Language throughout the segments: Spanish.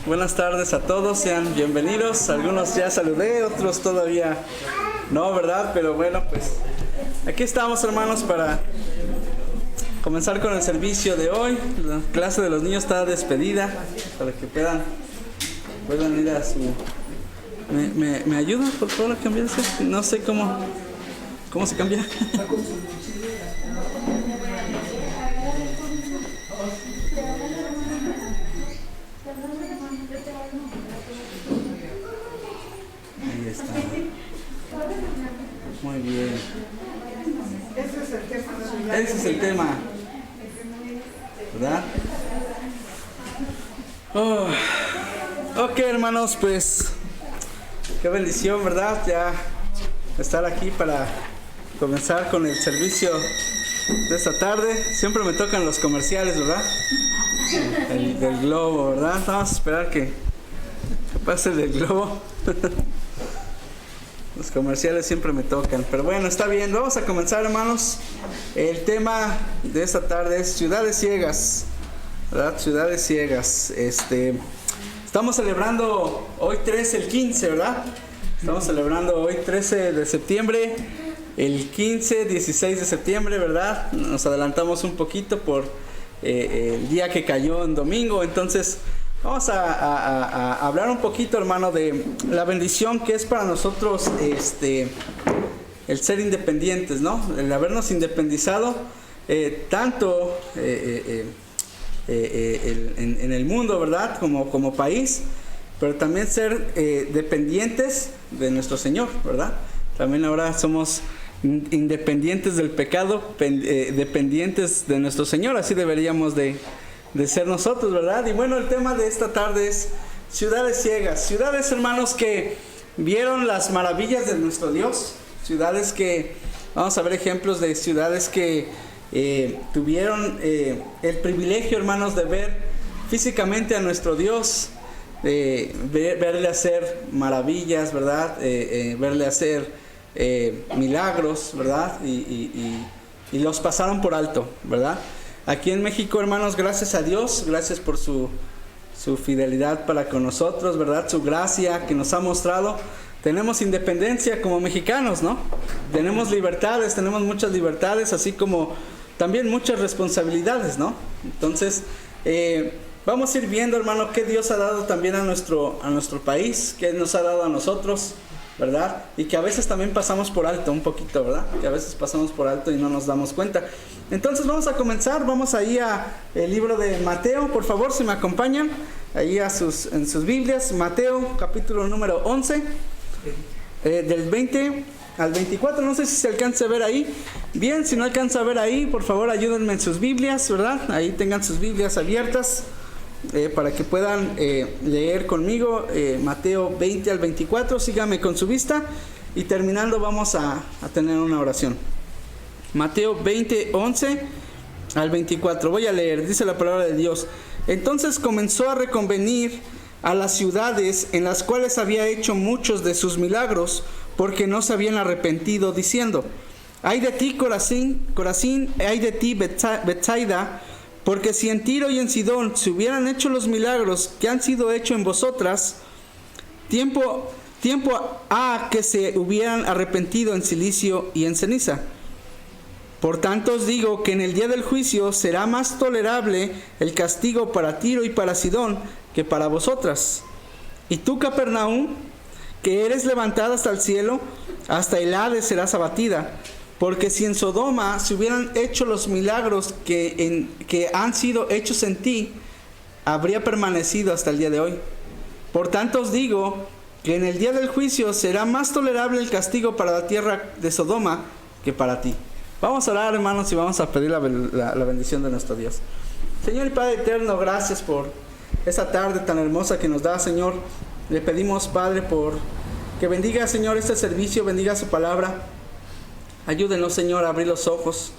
Buenas tardes a todos, sean bienvenidos. Algunos ya saludé, otros todavía no, ¿verdad? Pero bueno, pues aquí estamos, hermanos, para comenzar con el servicio de hoy. La clase de los niños está despedida para que puedan ir a su... ¿Me ayudan por favor a cambiarse? No sé cómo se cambia. Ahí está. Muy bien. Ese es el tema. ¿Verdad? Oh. Ok, hermanos, pues qué bendición, ¿verdad? Ya estar aquí para comenzar con el servicio de esta tarde. Siempre me tocan los comerciales, ¿verdad? El del globo, ¿verdad? Vamos a esperar que pase el del globo. Los comerciales siempre me tocan, pero bueno, está bien. Vamos a comenzar, hermanos. El tema de esta tarde es ciudades ciegas, ¿verdad? Ciudades ciegas. Estamos celebrando hoy 13, el 15, ¿verdad? Estamos celebrando hoy 13 de septiembre, el 15, 16 de septiembre, ¿verdad? Nos adelantamos un poquito por el día que cayó en domingo. Entonces vamos a hablar un poquito, hermano, de la bendición que es para nosotros el ser independientes, ¿no? El habernos independizado tanto en el mundo, ¿verdad? Como país, pero también ser dependientes de nuestro Señor, ¿verdad? También ahora somos independientes del pecado, dependientes de nuestro Señor, así deberíamos de ser nosotros, ¿verdad? Y bueno, el tema de esta tarde es ciudades ciegas, ciudades, hermanos, que vieron las maravillas de nuestro Dios, ciudades que, vamos a ver ejemplos de ciudades que tuvieron el privilegio, hermanos, de ver físicamente a nuestro Dios, verle hacer maravillas, ¿verdad? Verle hacer milagros, ¿verdad? Y los pasaron por alto, ¿verdad? Aquí en México, hermanos, gracias a Dios, gracias por su fidelidad para con nosotros, ¿verdad? Su gracia que nos ha mostrado. Tenemos independencia como mexicanos, ¿no? Tenemos libertades, tenemos muchas libertades, así como también muchas responsabilidades, ¿no? Entonces, vamos a ir viendo, hermano, qué Dios ha dado también a nuestro país, qué nos ha dado a nosotros, ¿verdad? Y que a veces también pasamos por alto un poquito, ¿verdad? Que a veces pasamos por alto y no nos damos cuenta. Entonces vamos a comenzar, vamos ahí a el libro de Mateo, por favor, si me acompañan, ahí en sus Biblias, Mateo, capítulo número 11, del 20 al 24, no sé si se alcanza a ver ahí. Bien, si no alcanza a ver ahí, por favor ayúdenme en sus Biblias, ¿verdad? Ahí tengan sus Biblias abiertas para que puedan leer conmigo Mateo 20 al 24, síganme con su vista y terminando vamos a tener una oración. Mateo 20, 11 al 24, voy a leer, dice la palabra de Dios. Entonces comenzó a reconvenir a las ciudades en las cuales había hecho muchos de sus milagros, porque no se habían arrepentido, diciendo: ay de ti, Corazín, ay de ti, Betsaida, porque si en Tiro y en Sidón se hubieran hecho los milagros que han sido hechos en vosotras, tiempo ha que se hubieran arrepentido en cilicio y en ceniza. Por tanto os digo que en el día del juicio será más tolerable el castigo para Tiro y para Sidón que para vosotras. Y tú, Capernaum, que eres levantada hasta el cielo, hasta el Hades serás abatida. Porque si en Sodoma se hubieran hecho los milagros que han sido hechos en ti, habría permanecido hasta el día de hoy. Por tanto os digo que en el día del juicio será más tolerable el castigo para la tierra de Sodoma que para ti. Vamos a orar, hermanos, y vamos a pedir la bendición de nuestro Dios. Señor y Padre eterno, gracias por esta tarde tan hermosa que nos da, Señor. Le pedimos, Padre, por que bendiga, Señor, este servicio, bendiga su palabra. Ayúdenos, Señor, a abrir los ojos.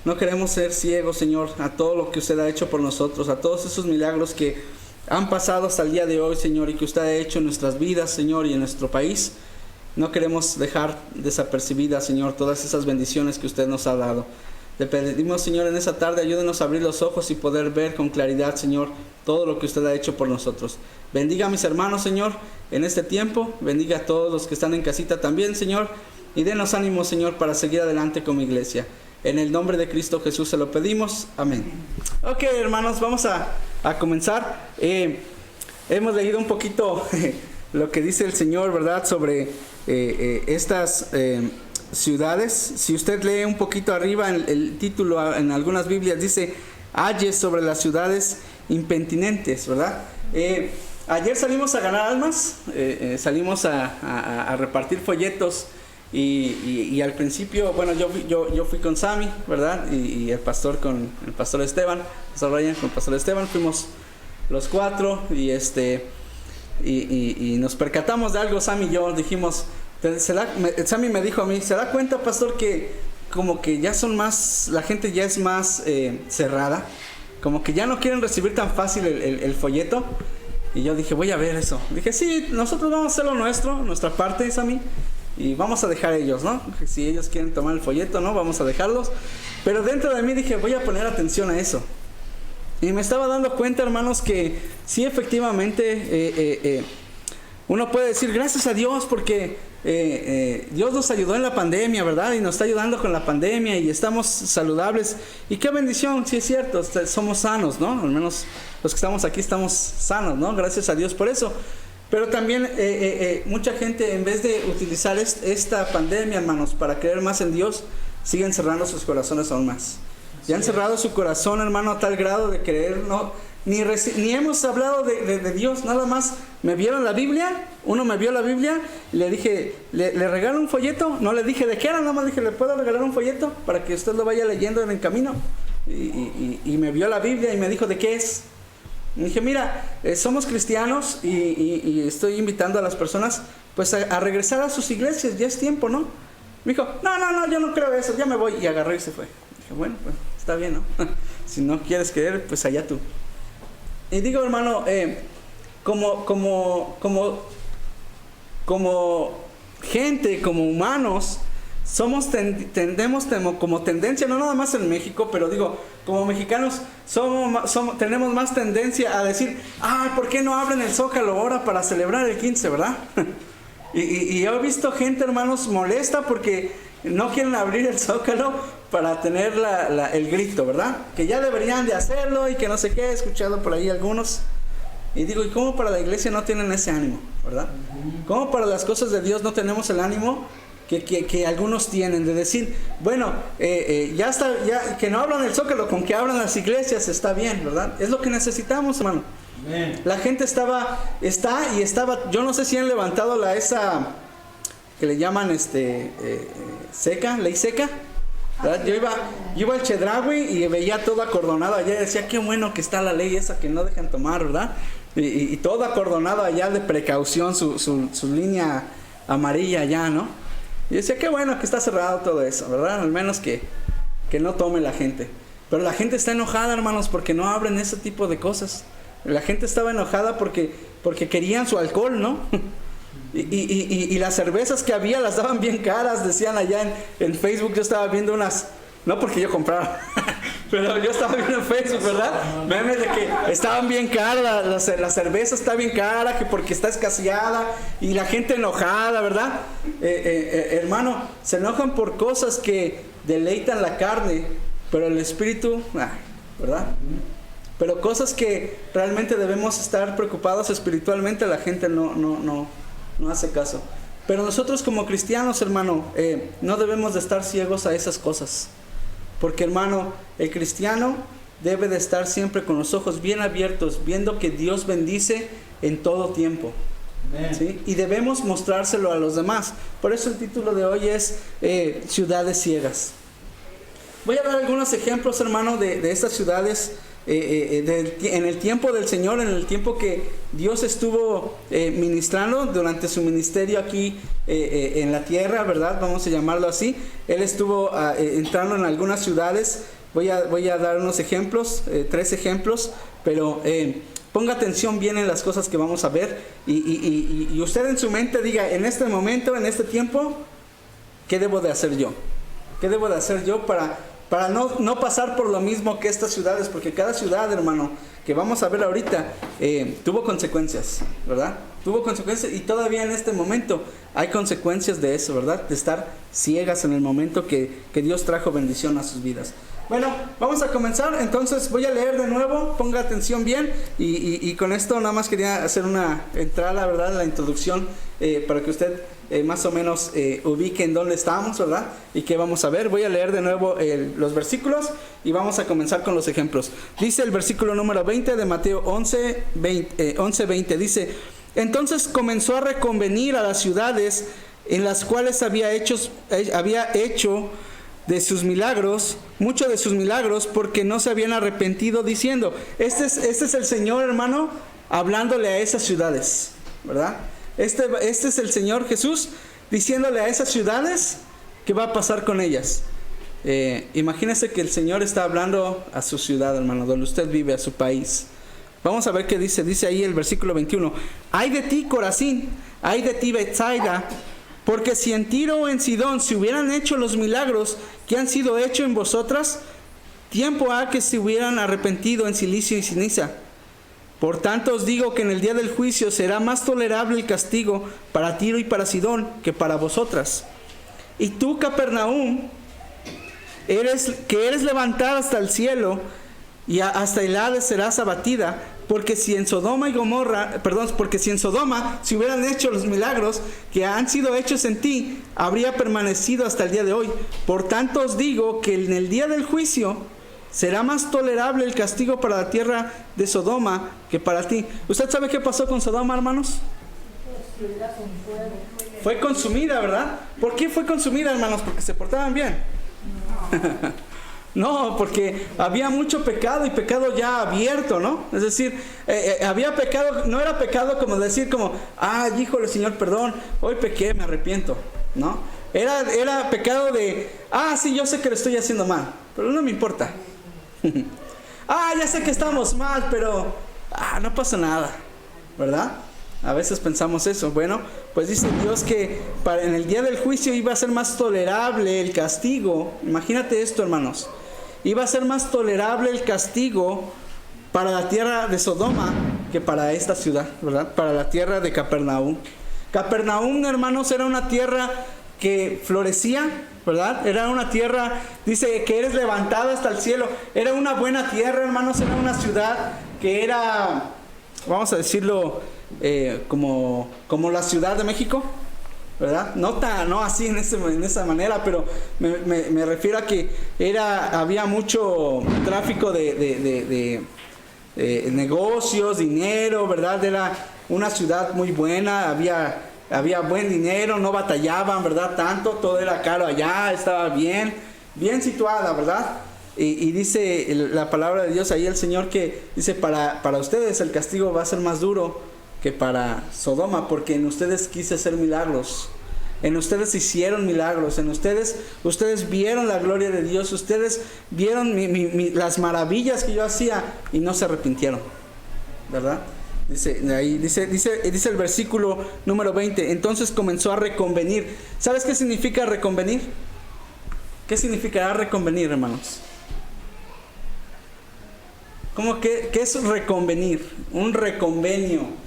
No queremos ser ciegos, Señor, a todo lo que usted ha hecho por nosotros, a todos esos milagros que han pasado hasta el día de hoy, Señor, y que usted ha hecho en nuestras vidas, Señor, y en nuestro país. No queremos dejar desapercibidas, Señor, todas esas bendiciones que usted nos ha dado. Le pedimos, Señor, en esta tarde, ayúdenos a abrir los ojos y poder ver con claridad, Señor, todo lo que usted ha hecho por nosotros. Bendiga a mis hermanos, Señor, en este tiempo. Bendiga a todos los que están en casita también, Señor. Y denos ánimo, Señor, para seguir adelante como iglesia. En el nombre de Cristo Jesús se lo pedimos. Amén. Ok, hermanos, vamos a comenzar. Hemos leído un poquito lo que dice el Señor, ¿verdad? Sobre estas ciudades. Si usted lee un poquito arriba, el título en algunas Biblias dice: ayes sobre las ciudades impentinentes, ¿verdad? Ayer salimos a ganar almas, salimos a repartir folletos. Y al principio, bueno, yo fui con Sammy, ¿verdad? Y el pastor con el pastor Esteban, pastor Ryan con el pastor Esteban, fuimos los cuatro y nos percatamos de algo. Sammy y yo dijimos, Sammy me dijo a mí: ¿se da cuenta, pastor, que como que ya son más, la gente ya es más cerrada? Como que ya no quieren recibir tan fácil el folleto. Y yo dije, voy a ver eso. Dije, sí, nosotros vamos a hacer lo nuestro, nuestra parte, Sammy. Y vamos a dejar a ellos, ¿no? Si ellos quieren tomar el folleto, ¿no? Vamos a dejarlos. Pero dentro de mí dije, voy a poner atención a eso. Y me estaba dando cuenta, hermanos, que sí, efectivamente, uno puede decir gracias a Dios porque Dios nos ayudó en la pandemia, ¿verdad? Y nos está ayudando con la pandemia y estamos saludables. Y qué bendición, sí es cierto, somos sanos, ¿no? Al menos los que estamos aquí estamos sanos, ¿no? Gracias a Dios por eso. Pero también mucha gente, en vez de utilizar esta pandemia, hermanos, para creer más en Dios, siguen cerrando sus corazones aún más. Ya han cerrado su corazón, hermano, a tal grado de creer, no, ni hemos hablado de Dios, nada más me vieron la Biblia, uno me vio la Biblia, y le dije, ¿le regalo un folleto? No le dije de qué era, nada más dije, ¿le puedo regalar un folleto? Para que usted lo vaya leyendo en el camino. Y me vio la Biblia y me dijo, ¿de qué es? Y dije, mira, somos cristianos y estoy invitando a las personas pues a regresar a sus iglesias, ya es tiempo, ¿no? Me dijo, no, yo no creo eso, ya me voy. Y agarró y se fue. Dije, bueno, pues está bien, ¿no? Si no quieres creer, pues allá tú. Y digo, hermano, como gente, como humanos, tendemos como tendencia, no nada más en México, pero digo, como mexicanos tenemos más tendencia a decir, ¿por qué no abren el Zócalo ahora para celebrar el 15, verdad? y yo he visto gente, hermanos, molesta porque no quieren abrir el Zócalo para tener el grito, ¿verdad? Que ya deberían de hacerlo y que no sé qué, he escuchado por ahí algunos. Y digo, ¿y cómo para la iglesia no tienen ese ánimo, verdad? ¿Cómo para las cosas de Dios no tenemos el ánimo que algunos tienen de decir, bueno, ya está, ya que no abran el Zócalo, con que abran las iglesias está bien, ¿verdad? Es lo que necesitamos, hermano. Amen. La gente estaba, yo no sé si han levantado esa que le llaman seca, ley seca, ¿verdad? Yo iba al Chedraui y veía todo acordonado allá y decía, qué bueno que está la ley esa que no dejan tomar, ¿verdad? Y todo acordonado allá de precaución, su línea amarilla allá, ¿no? Y decía, qué bueno que está cerrado todo eso, ¿verdad? Al menos que no tome la gente. Pero la gente está enojada, hermanos, porque no abren ese tipo de cosas. La gente estaba enojada porque querían su alcohol, ¿no? Y las cervezas que había las daban bien caras, decían allá en Facebook. Yo estaba viendo unas, no porque yo comprara, pero yo estaba viendo en Facebook, ¿verdad? Memes de que estaban bien caras, la cerveza está bien cara, que porque está escaseada, y la gente enojada, ¿verdad? Hermano, se enojan por cosas que deleitan la carne, pero el espíritu, ¿verdad? Pero cosas que realmente debemos estar preocupados espiritualmente, la gente no hace caso. Pero nosotros como cristianos, hermano, no debemos de estar ciegos a esas cosas. Porque, hermano, el cristiano debe de estar siempre con los ojos bien abiertos, viendo que Dios bendice en todo tiempo, ¿sí? Y debemos mostrárselo a los demás. Por eso el título de hoy es Ciudades Ciegas. Voy a dar algunos ejemplos, hermano, de estas ciudades en el tiempo del Señor, en el tiempo que Dios estuvo ministrando durante su ministerio aquí en la tierra, ¿verdad? Vamos a llamarlo así. Él estuvo entrando en algunas ciudades. Voy a dar unos ejemplos, 3 ejemplos, pero ponga atención bien en las cosas que vamos a ver y usted en su mente diga, en este momento, en este tiempo, ¿qué debo de hacer yo? ¿Qué debo de hacer yo para no pasar por lo mismo que estas ciudades, porque cada ciudad, hermano, que vamos a ver ahorita, tuvo consecuencias, ¿verdad? Tuvo consecuencias y todavía en este momento hay consecuencias de eso, ¿verdad? De estar ciegas en el momento que Dios trajo bendición a sus vidas. Bueno, vamos a comenzar, entonces voy a leer de nuevo, ponga atención bien y con esto nada más quería hacer una entrada, ¿verdad? La introducción para que usted más o menos ubique en dónde estamos, ¿verdad? Y qué vamos a ver. Voy a leer de nuevo los versículos y vamos a comenzar con los ejemplos. Dice el versículo número 20 de Mateo 11:20, dice: entonces comenzó a reconvenir a las ciudades en las cuales había hecho de sus milagros, muchos de sus milagros, porque no se habían arrepentido, diciendo, este es el Señor, hermano, hablándole a esas ciudades, ¿verdad? Este es el Señor Jesús diciéndole a esas ciudades qué va a pasar con ellas. Imagínese que el Señor está hablando a su ciudad, hermano, donde usted vive, a su país. Vamos a ver qué dice. Dice ahí el versículo 21. Ay de ti, Corazín, ay de ti, Betsaida, porque si en Tiro o en Sidón se hubieran hecho los milagros que han sido hechos en vosotras, tiempo ha que se hubieran arrepentido en silicio y ceniza. Por tanto os digo que en el día del juicio será más tolerable el castigo para Tiro y para Sidón que para vosotras. Y tú, Capernaum, eres levantada hasta el cielo y hasta el Hades serás abatida, porque si en Sodoma se hubieran hecho los milagros que han sido hechos en ti, habría permanecido hasta el día de hoy. Por tanto os digo que en el día del juicio será más tolerable el castigo para la tierra de Sodoma que para ti. ¿Usted sabe qué pasó con Sodoma, hermanos? Fue consumida, ¿verdad? ¿Por qué fue consumida, hermanos? ¿Porque se portaban bien? No, porque había mucho pecado y pecado ya abierto, ¿no? Es decir, había pecado, no era pecado como decir híjole, Señor, perdón, hoy pequé, me arrepiento, ¿no? Era pecado de, sí, yo sé que lo estoy haciendo mal, pero no me importa. Ya sé que estamos mal, pero no pasa nada, ¿verdad? A veces pensamos eso. Bueno, pues dice Dios que en el día del juicio iba a ser más tolerable el castigo. Imagínate esto, hermanos. Iba a ser más tolerable el castigo para la tierra de Sodoma que para esta ciudad, ¿verdad? Para la tierra de Capernaum. Capernaum, hermanos, era una tierra que florecía, ¿verdad? Era una tierra, dice que eres levantada hasta el cielo. Era una buena tierra, hermanos. Era una ciudad que era, vamos a decirlo, como la Ciudad de México, ¿verdad? No así en esa manera, pero me refiero a que había mucho tráfico de negocios, dinero, ¿verdad? Era una ciudad muy buena, había buen dinero, no batallaban, ¿verdad? Tanto, todo era caro allá, estaba bien situada, ¿verdad? Y dice la palabra de Dios ahí el Señor que dice, para ustedes el castigo va a ser más duro que para Sodoma, porque en ustedes quise hacer milagros, en ustedes hicieron milagros, en ustedes vieron la gloria de Dios, ustedes vieron las maravillas que yo hacía y no se arrepintieron, ¿verdad? Dice el versículo número 20, entonces comenzó a reconvenir. ¿Sabes qué significa reconvenir? ¿Qué significará reconvenir, hermanos? ¿Cómo que qué es reconvenir? Un reconvenio.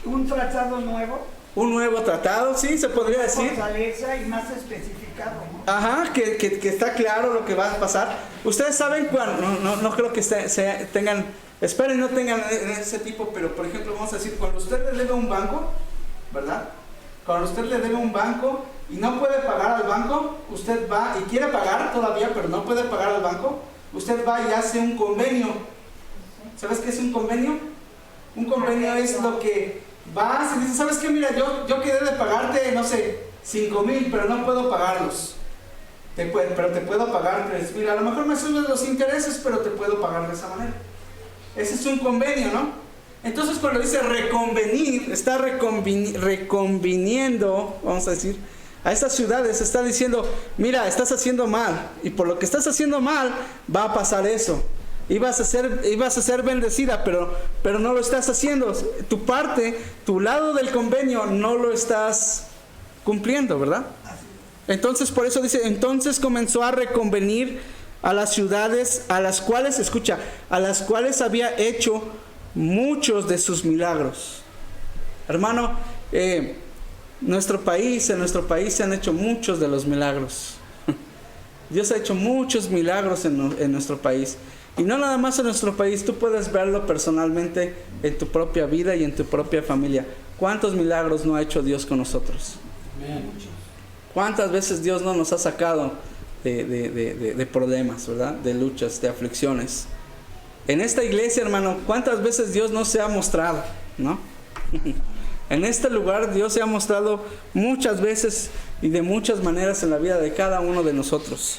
Un tratado nuevo. Un nuevo tratado, sí, se podría decir. Fortaleza y más especificado, ¿no? Ajá, que está claro lo que va a pasar. Ustedes saben cuándo, no creo que tengan, esperen, no tengan ese tipo, pero por ejemplo, vamos a decir, cuando usted le debe a un banco, ¿verdad? Cuando usted le debe a un banco y no puede pagar al banco, usted va y quiere pagar todavía, pero no puede pagar al banco, usted va y hace un convenio. ¿Sabes qué es un convenio? Un convenio es lo que vas y dices, ¿sabes qué? Mira, yo quedé de pagarte, no sé, 5,000, pero no puedo pagarlos. Pero te puedo pagar 3,000. A lo mejor me subes los intereses, pero te puedo pagar de esa manera. Ese es un convenio, ¿no? Entonces cuando dice reconvenir, está reconviniendo, vamos a decir, a estas ciudades, está diciendo, mira, estás haciendo mal, y por lo que estás haciendo mal, va a pasar eso. Ibas a ser bendecida, pero no lo estás haciendo. Tu parte, tu lado del convenio, no lo estás cumpliendo, ¿verdad? Entonces, por eso dice, entonces comenzó a reconvenir a las ciudades a las cuales, escucha, a las cuales había hecho muchos de sus milagros. Hermano, en nuestro país se han hecho muchos de los milagros. Dios ha hecho muchos milagros en nuestro país. Y no nada más en nuestro país, tú puedes verlo personalmente en tu propia vida y en tu propia familia. ¿Cuántos milagros no ha hecho Dios con nosotros? ¿Cuántas veces Dios no nos ha sacado de problemas, ¿verdad? De luchas, de aflicciones. En esta iglesia, hermano, ¿cuántas veces Dios no se ha mostrado, ¿no? En este lugar Dios se ha mostrado muchas veces y de muchas maneras en la vida de cada uno de nosotros.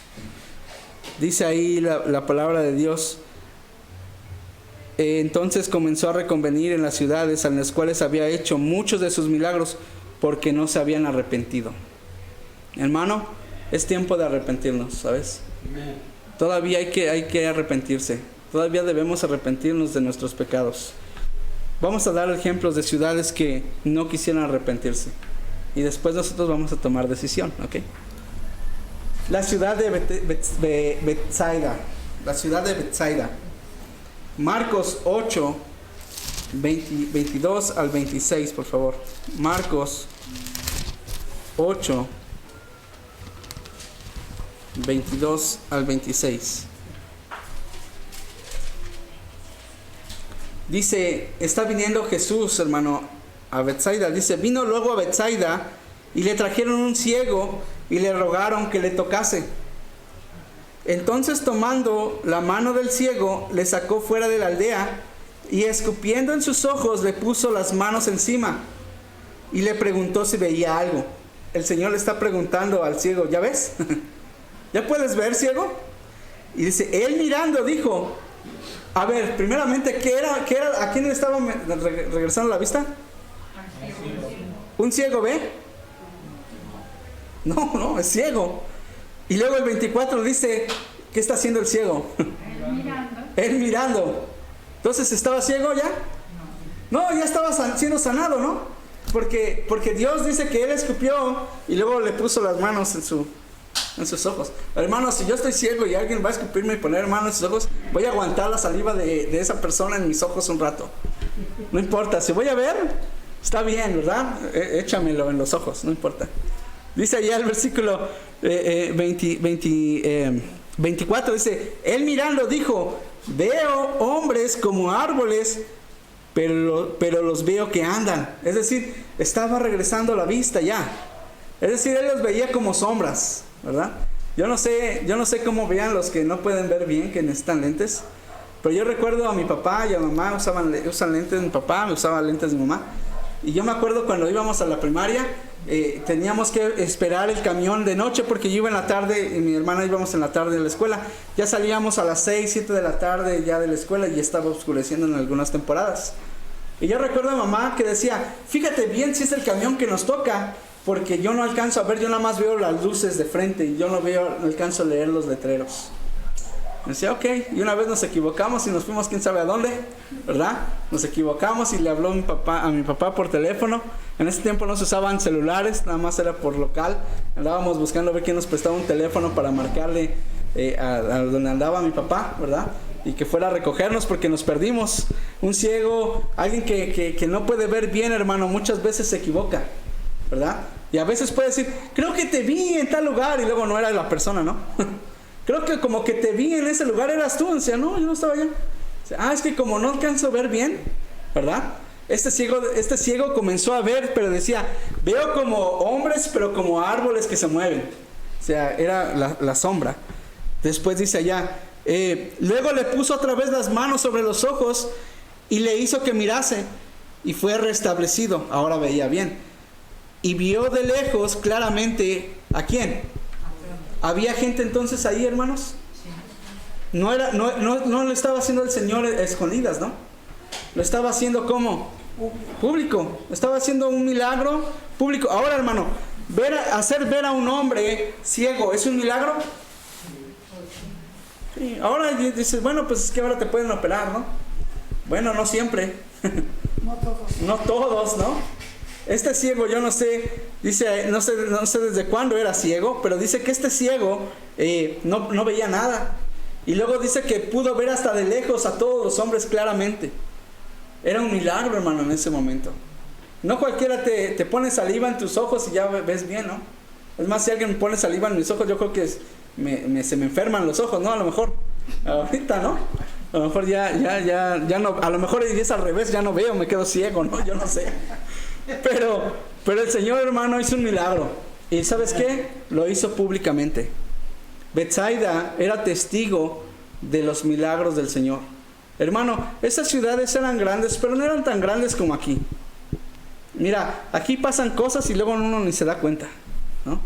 Dice ahí la palabra de Dios. Entonces comenzó a reconvenir en las ciudades en las cuales había hecho muchos de sus milagros, porque no se habían arrepentido. Hermano, es tiempo de arrepentirnos, ¿sabes? Todavía hay que arrepentirse. Todavía debemos arrepentirnos de nuestros pecados. Vamos a dar ejemplos de ciudades que no quisieran arrepentirse. Y después nosotros vamos a tomar decisión, ¿ok? La ciudad de Betsaida. La ciudad de Betsaida. Marcos 8, 22 al 26, por favor. Marcos 8, 22 al 26. Dice, está viniendo Jesús, hermano, a Betsaida. Dice, vino luego a Betsaida y le trajeron un ciego y le rogaron que le tocase. Entonces, tomando la mano del ciego, le sacó fuera de la aldea y escupiendo en sus ojos le puso las manos encima y le preguntó si veía algo. El Señor le está preguntando al ciego, ¿ya ves? ¿Ya puedes ver, ciego? Y dice, él mirando dijo, a ver, primeramente, ¿qué era? ¿A quién le estaba regresando la vista? ¿Un ciego ve? No, es ciego. Y luego el 24 dice, ¿qué está haciendo el ciego? Él mirando. Entonces, ¿estaba ciego ya? No, ya estaba siendo sanado, ¿no? Porque Dios dice que él escupió y luego le puso las manos en sus ojos. Hermanos, si yo estoy ciego y alguien va a escupirme y poner manos en sus ojos, voy a aguantar la saliva de esa persona en mis ojos un rato. No importa, si voy a ver, está bien, ¿verdad? Échamelo en los ojos, no importa. Dice allá el versículo 24, dice, él mirando dijo, veo hombres como árboles, pero los veo que andan. Es decir, estaba regresando la vista ya. Es decir, él los veía como sombras, ¿verdad? Yo no sé cómo vean los que no pueden ver bien, que necesitan lentes. Pero yo recuerdo a mi papá y a mamá usan lentes. Mi papá usaba lentes de mi mamá. Y yo me acuerdo cuando íbamos a la primaria, teníamos que esperar el camión de noche porque yo iba en la tarde y mi hermana íbamos en la tarde de la escuela. Ya salíamos a las 6, 7 de la tarde ya de la escuela y estaba oscureciendo en algunas temporadas. Y yo recuerdo a mamá que decía, fíjate bien si es el camión que nos toca, porque yo no alcanzo a ver, yo nada más veo las luces de frente y yo no alcanzo a leer los letreros. Me decía, ok, y una vez nos equivocamos y nos fuimos quién sabe a dónde, ¿verdad? Nos equivocamos y le habló a mi papá por teléfono. En ese tiempo no se usaban celulares, nada más era por local. Andábamos buscando a ver quién nos prestaba un teléfono para marcarle a donde andaba mi papá, ¿verdad? Y que fuera a recogernos porque nos perdimos. Un ciego, alguien que no puede ver bien, hermano, muchas veces se equivoca, ¿verdad? Y a veces puede decir, creo que te vi en tal lugar, y luego no era la persona, ¿no? Creo que como que te vi en ese lugar, eras tú. Decía, no, yo no estaba allá. Es que como no alcanzo a ver bien, ¿verdad? Este ciego comenzó a ver, pero decía, veo como hombres, pero como árboles que se mueven. O sea, era la sombra. Después dice allá, luego le puso otra vez las manos sobre los ojos y le hizo que mirase y fue restablecido. Ahora veía bien. Y vio de lejos claramente, ¿a quién? ¿Había gente entonces ahí, hermanos? No lo estaba haciendo el Señor a escondidas, ¿no? Lo estaba haciendo ¿cómo? Público. Estaba haciendo un milagro público. Ahora, hermano, hacer ver a un hombre ciego, ¿es un milagro? Sí. Ahora dices, bueno, pues es que ahora te pueden operar, ¿no? Bueno, no siempre. No todos, ¿no? Este ciego, yo no sé, dice, no sé desde cuándo era ciego, pero dice que este ciego no veía nada. Y luego dice que pudo ver hasta de lejos a todos los hombres claramente. Era un milagro, hermano, en ese momento. No cualquiera te pone saliva en tus ojos y ya ves bien, ¿no? Es más, si alguien me pone saliva en mis ojos, yo creo que se me enferman los ojos, ¿no? A lo mejor, ahorita, ¿no? A lo mejor ya no, a lo mejor es al revés, ya no veo, me quedo ciego, ¿no? Yo no sé. Pero el Señor, hermano, hizo un milagro. ¿Y sabes qué? Lo hizo públicamente. Betsaida era testigo de los milagros del Señor. Hermano, esas ciudades eran grandes, pero no eran tan grandes como aquí. Mira, aquí pasan cosas y luego uno ni se da cuenta, ¿no?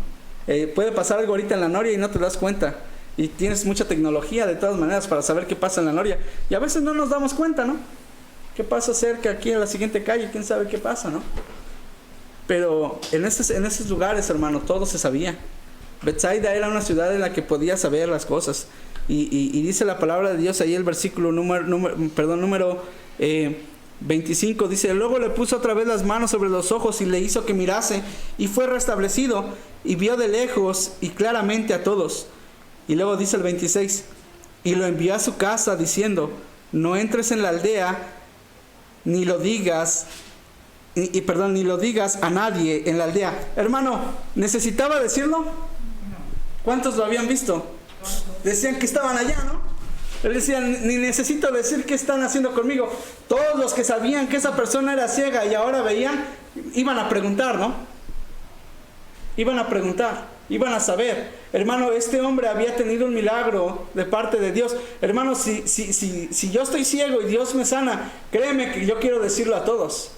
Puede pasar algo ahorita en la Noria y no te das cuenta. Y tienes mucha tecnología de todas maneras para saber qué pasa en la Noria. Y a veces no nos damos cuenta, ¿no? ¿Qué pasa cerca aquí en la siguiente calle? ¿Quién sabe qué pasa, no? Pero en esos lugares, hermano, todo se sabía. Betsaida era una ciudad en la que podía saber las cosas. Y dice la palabra de Dios ahí el versículo número 25. Dice, luego le puso otra vez las manos sobre los ojos y le hizo que mirase. Y fue restablecido y vio de lejos y claramente a todos. Y luego dice el 26. Y lo envió a su casa diciendo, no entres en la aldea, ni lo digas a nadie en la aldea. Hermano, ¿necesitaba decirlo? ¿Cuántos lo habían visto? Decían que estaban allá, ¿no? Él decía, ni necesito decir qué están haciendo conmigo. Todos los que sabían que esa persona era ciega y ahora veían, iban a preguntar, ¿no? Iban a preguntar, iban a saber. Hermano, este hombre había tenido un milagro de parte de Dios. Hermano, si yo estoy ciego y Dios me sana, créeme que yo quiero decirlo a todos.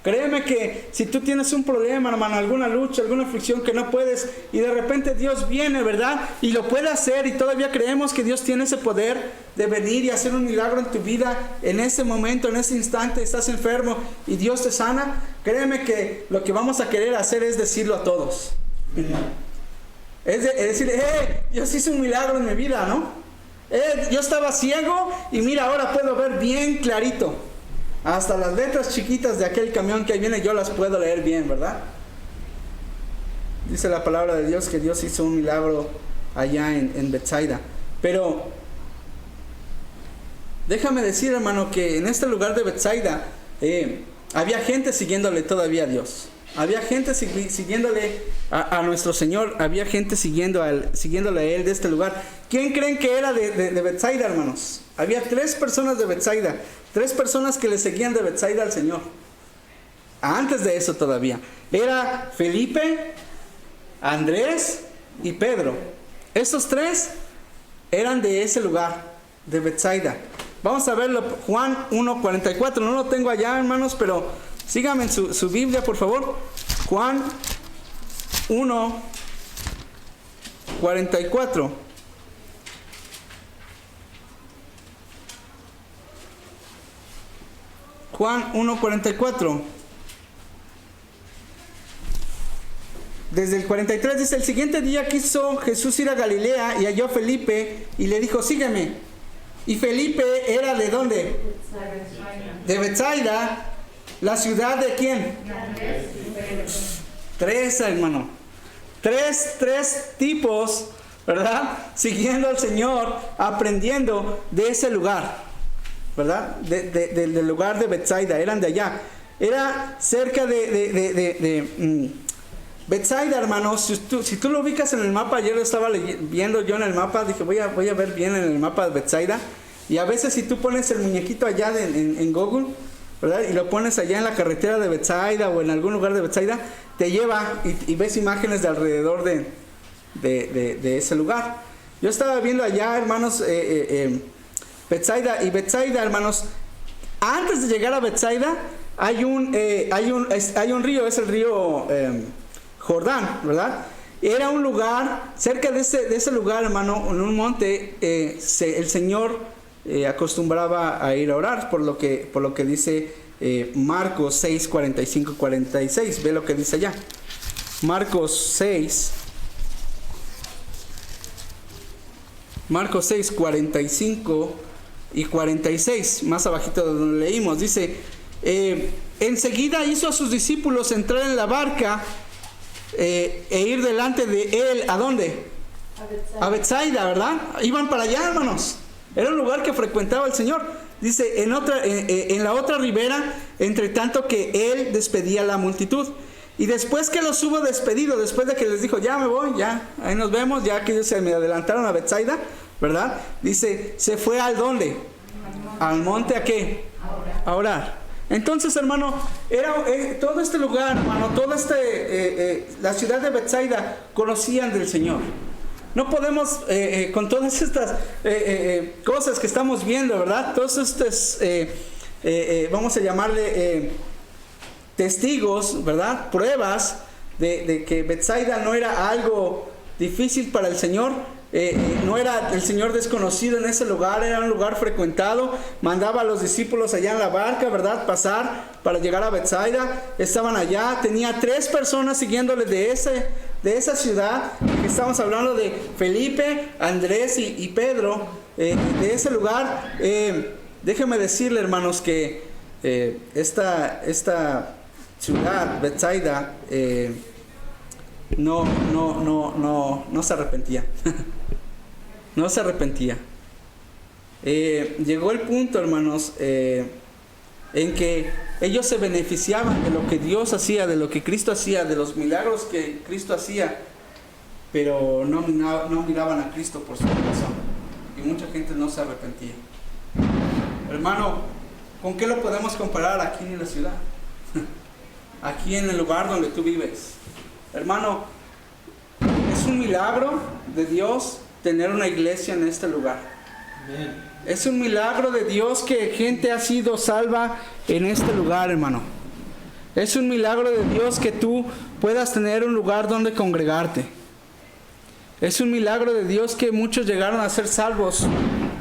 Créeme que si tú tienes un problema, hermano, alguna lucha, alguna aflicción que no puedes, y de repente Dios viene, ¿verdad? Y lo puede hacer, y todavía creemos que Dios tiene ese poder de venir y hacer un milagro en tu vida, en ese momento, en ese instante, estás enfermo y Dios te sana. Créeme que lo que vamos a querer hacer es decirlo a todos. Es decir, Dios hizo un milagro en mi vida, ¿no? Yo estaba ciego y mira, ahora puedo ver bien clarito. Hasta las letras chiquitas de aquel camión que ahí viene yo las puedo leer bien, ¿verdad? Dice la palabra de Dios que Dios hizo un milagro allá en Betsaida. Pero déjame decir, hermano, que en este lugar de Betsaida había gente siguiéndole todavía a Dios. Había gente siguiéndole a nuestro Señor. Había gente siguiéndole a Él de este lugar. ¿Quién creen que era de Betsaida, hermanos? Había 3 personas de Betsaida. 3 personas que le seguían de Betsaida al Señor. Antes de eso todavía. Era Felipe, Andrés y Pedro. Estos 3 eran de ese lugar, de Betsaida. Vamos a verlo, Juan 1:44. No lo tengo allá, hermanos, pero síganme en su Biblia, por favor. Juan 1:44. Juan 1:44. Desde el 43 dice, el siguiente día quiso Jesús ir a Galilea y halló a Felipe y le dijo, sígueme. Y Felipe era ¿de dónde? De Betsaida. ¿La ciudad de quién? 3, hermano. 3 tipos, ¿verdad? Siguiendo al Señor, aprendiendo de ese lugar, ¿verdad? Del lugar de Betsaida, eran de allá. Era cerca de Betsaida, hermanos. Si tú lo ubicas en el mapa, ayer lo estaba viendo yo en el mapa, dije voy a ver bien en el mapa de Betsaida. Y a veces si tú pones el muñequito allá en Google, ¿verdad? Y lo pones allá en la carretera de Betsaida o en algún lugar de Betsaida, te lleva y ves imágenes de alrededor de ese lugar. Yo estaba viendo allá, hermanos, Betsaida, hermanos, antes de llegar a Betsaida hay un río, es el río Jordán, ¿verdad? Era un lugar, cerca de ese lugar, hermano, en un monte, el Señor acostumbraba a ir a orar, por lo que dice Marcos 6, 45 y 46. Ve lo que dice allá. Marcos 6, 45 y 46, más abajito de donde leímos, dice, enseguida hizo a sus discípulos entrar en la barca e ir delante de él, ¿a dónde? A Betsaida, ¿verdad? Iban para allá, hermanos. Era un lugar que frecuentaba el Señor. Dice, en la otra ribera, entre tanto que Él despedía a la multitud. Y después que los hubo despedido, después de que les dijo, ya me voy, ya, ahí nos vemos, ya que ellos se me adelantaron a Betsaida, ¿verdad? Dice, se fue ¿al dónde? Al monte, ¿a qué? A orar. Entonces, hermano, era todo este lugar, hermano, la ciudad de Betsaida conocían del Señor. No podemos, con todas estas cosas que estamos viendo, ¿verdad? Todos estos, vamos a llamarle testigos, ¿verdad? Pruebas de que Betsaida no era algo difícil para el Señor. No era el Señor desconocido en ese lugar, era un lugar frecuentado. Mandaba a los discípulos allá en la barca, ¿verdad? Pasar para llegar a Betsaida. Estaban allá, tenía 3 personas siguiéndole de esa ciudad. Estamos hablando de Felipe, Andrés y Pedro, de ese lugar. Déjenme decirle, hermanos, que esta ciudad, Betsaida, no se arrepentía. No se arrepentía. Llegó el punto, hermanos, en que ellos se beneficiaban de lo que Dios hacía, de lo que Cristo hacía, de los milagros que Cristo hacía, pero no miraban a Cristo por su corazón. Y mucha gente no se arrepentía. Hermano, ¿con qué lo podemos comparar aquí en la ciudad? Aquí en el lugar donde tú vives. Hermano, es un milagro de Dios tener una iglesia en este lugar. Amén. Es un milagro de Dios que gente ha sido salva en este lugar, hermano. Es un milagro de Dios que tú puedas tener un lugar donde congregarte. Es un milagro de Dios que muchos llegaron a ser salvos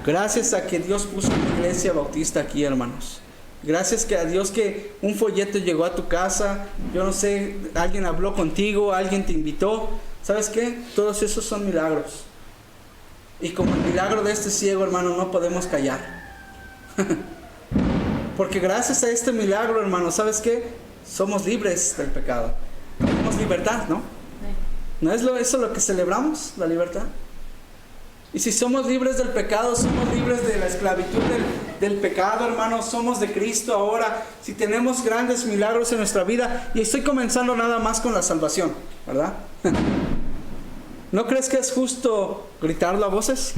gracias a que Dios puso una iglesia bautista aquí, hermanos. Gracias a Dios que un folleto llegó a tu casa. Yo no sé, alguien habló contigo, alguien te invitó. ¿Sabes qué? Todos esos son milagros. Y como el milagro de este ciego, hermano, no podemos callar. Porque gracias a este milagro, hermano, ¿sabes qué? Somos libres del pecado. Tenemos libertad, ¿no? ¿No es eso lo que celebramos? La libertad. Y si somos libres del pecado, somos libres de la esclavitud del pecado, hermanos. Somos de Cristo ahora. Si tenemos grandes milagros en nuestra vida. Y estoy comenzando nada más con la salvación, ¿verdad? ¿No crees que es justo gritarlo a voces?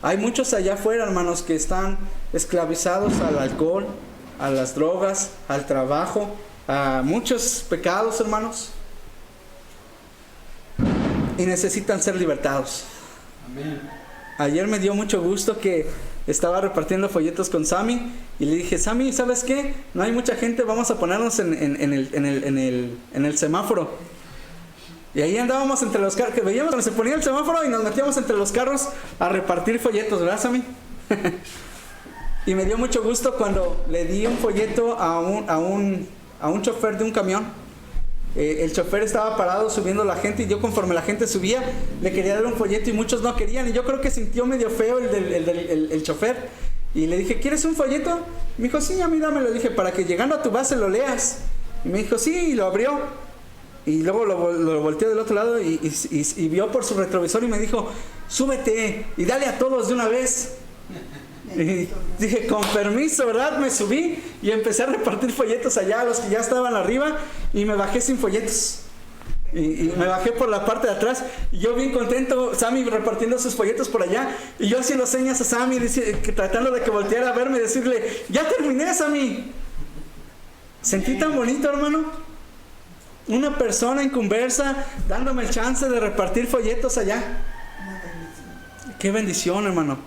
Hay muchos allá afuera, hermanos, que están esclavizados al alcohol, a las drogas, al trabajo, a muchos pecados, hermanos. Y necesitan ser libertados. Amén. Ayer me dio mucho gusto que estaba repartiendo folletos con Sammy y le dije, Sammy, ¿sabes qué? No hay mucha gente, vamos a ponernos en el semáforo. Y ahí andábamos entre los carros, que veíamos cuando se ponía el semáforo y nos metíamos entre los carros a repartir folletos, ¿verdad, Sammy? Y me dio mucho gusto cuando le di un folleto a un chofer de un camión. El chofer estaba parado subiendo la gente y yo, conforme la gente subía, le quería dar un folleto y muchos no querían. Y yo creo que sintió medio feo el chofer. Y le dije, ¿quieres un folleto? Me dijo, sí, a mí dámelo. Le dije, para que llegando a tu base lo leas. Y me dijo, sí, y lo abrió. Y luego lo volteó del otro lado y vio por su retrovisor y me dijo, súbete y dale a todos de una vez. Y dije, con permiso, ¿verdad? Me subí y empecé a repartir folletos allá a los que ya estaban arriba y me bajé sin folletos. Y me bajé por la parte de atrás y yo bien contento, Sammy repartiendo sus folletos por allá y yo haciendo señas a Sammy tratando de que volteara a verme y decirle, ya terminé, Sammy. Sentí tan bonito, hermano. Una persona en conversa dándome el chance de repartir folletos allá. Qué bendición, hermano.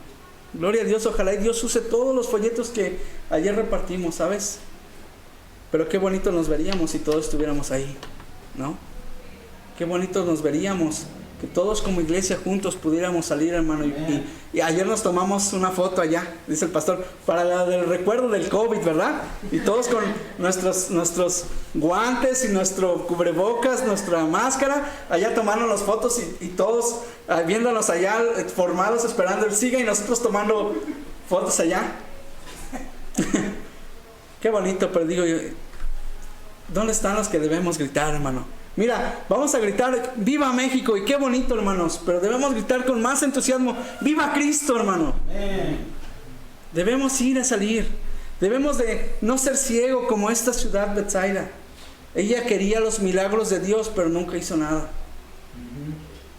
Gloria a Dios, ojalá y Dios use todos los folletos que ayer repartimos, ¿sabes? Pero qué bonito nos veríamos si todos estuviéramos ahí, ¿no? Qué bonito nos veríamos, que todos como iglesia juntos pudiéramos salir, hermano. Y ayer nos tomamos una foto allá, dice el pastor, para la del recuerdo del COVID, ¿verdad? Y todos con nuestros guantes y nuestro cubrebocas, nuestra máscara, allá tomando las fotos y todos viéndonos allá formados, esperando el siga y nosotros tomando fotos allá. Qué bonito, pero digo yo, ¿dónde están los que debemos gritar, hermano? Mira, vamos a gritar, ¡viva México! Y qué bonito, hermanos, pero debemos gritar con más entusiasmo, ¡viva Cristo, hermano! Debemos ir a salir. Debemos de no ser ciego como esta ciudad Betsaida. Ella quería los milagros de Dios, pero nunca hizo nada.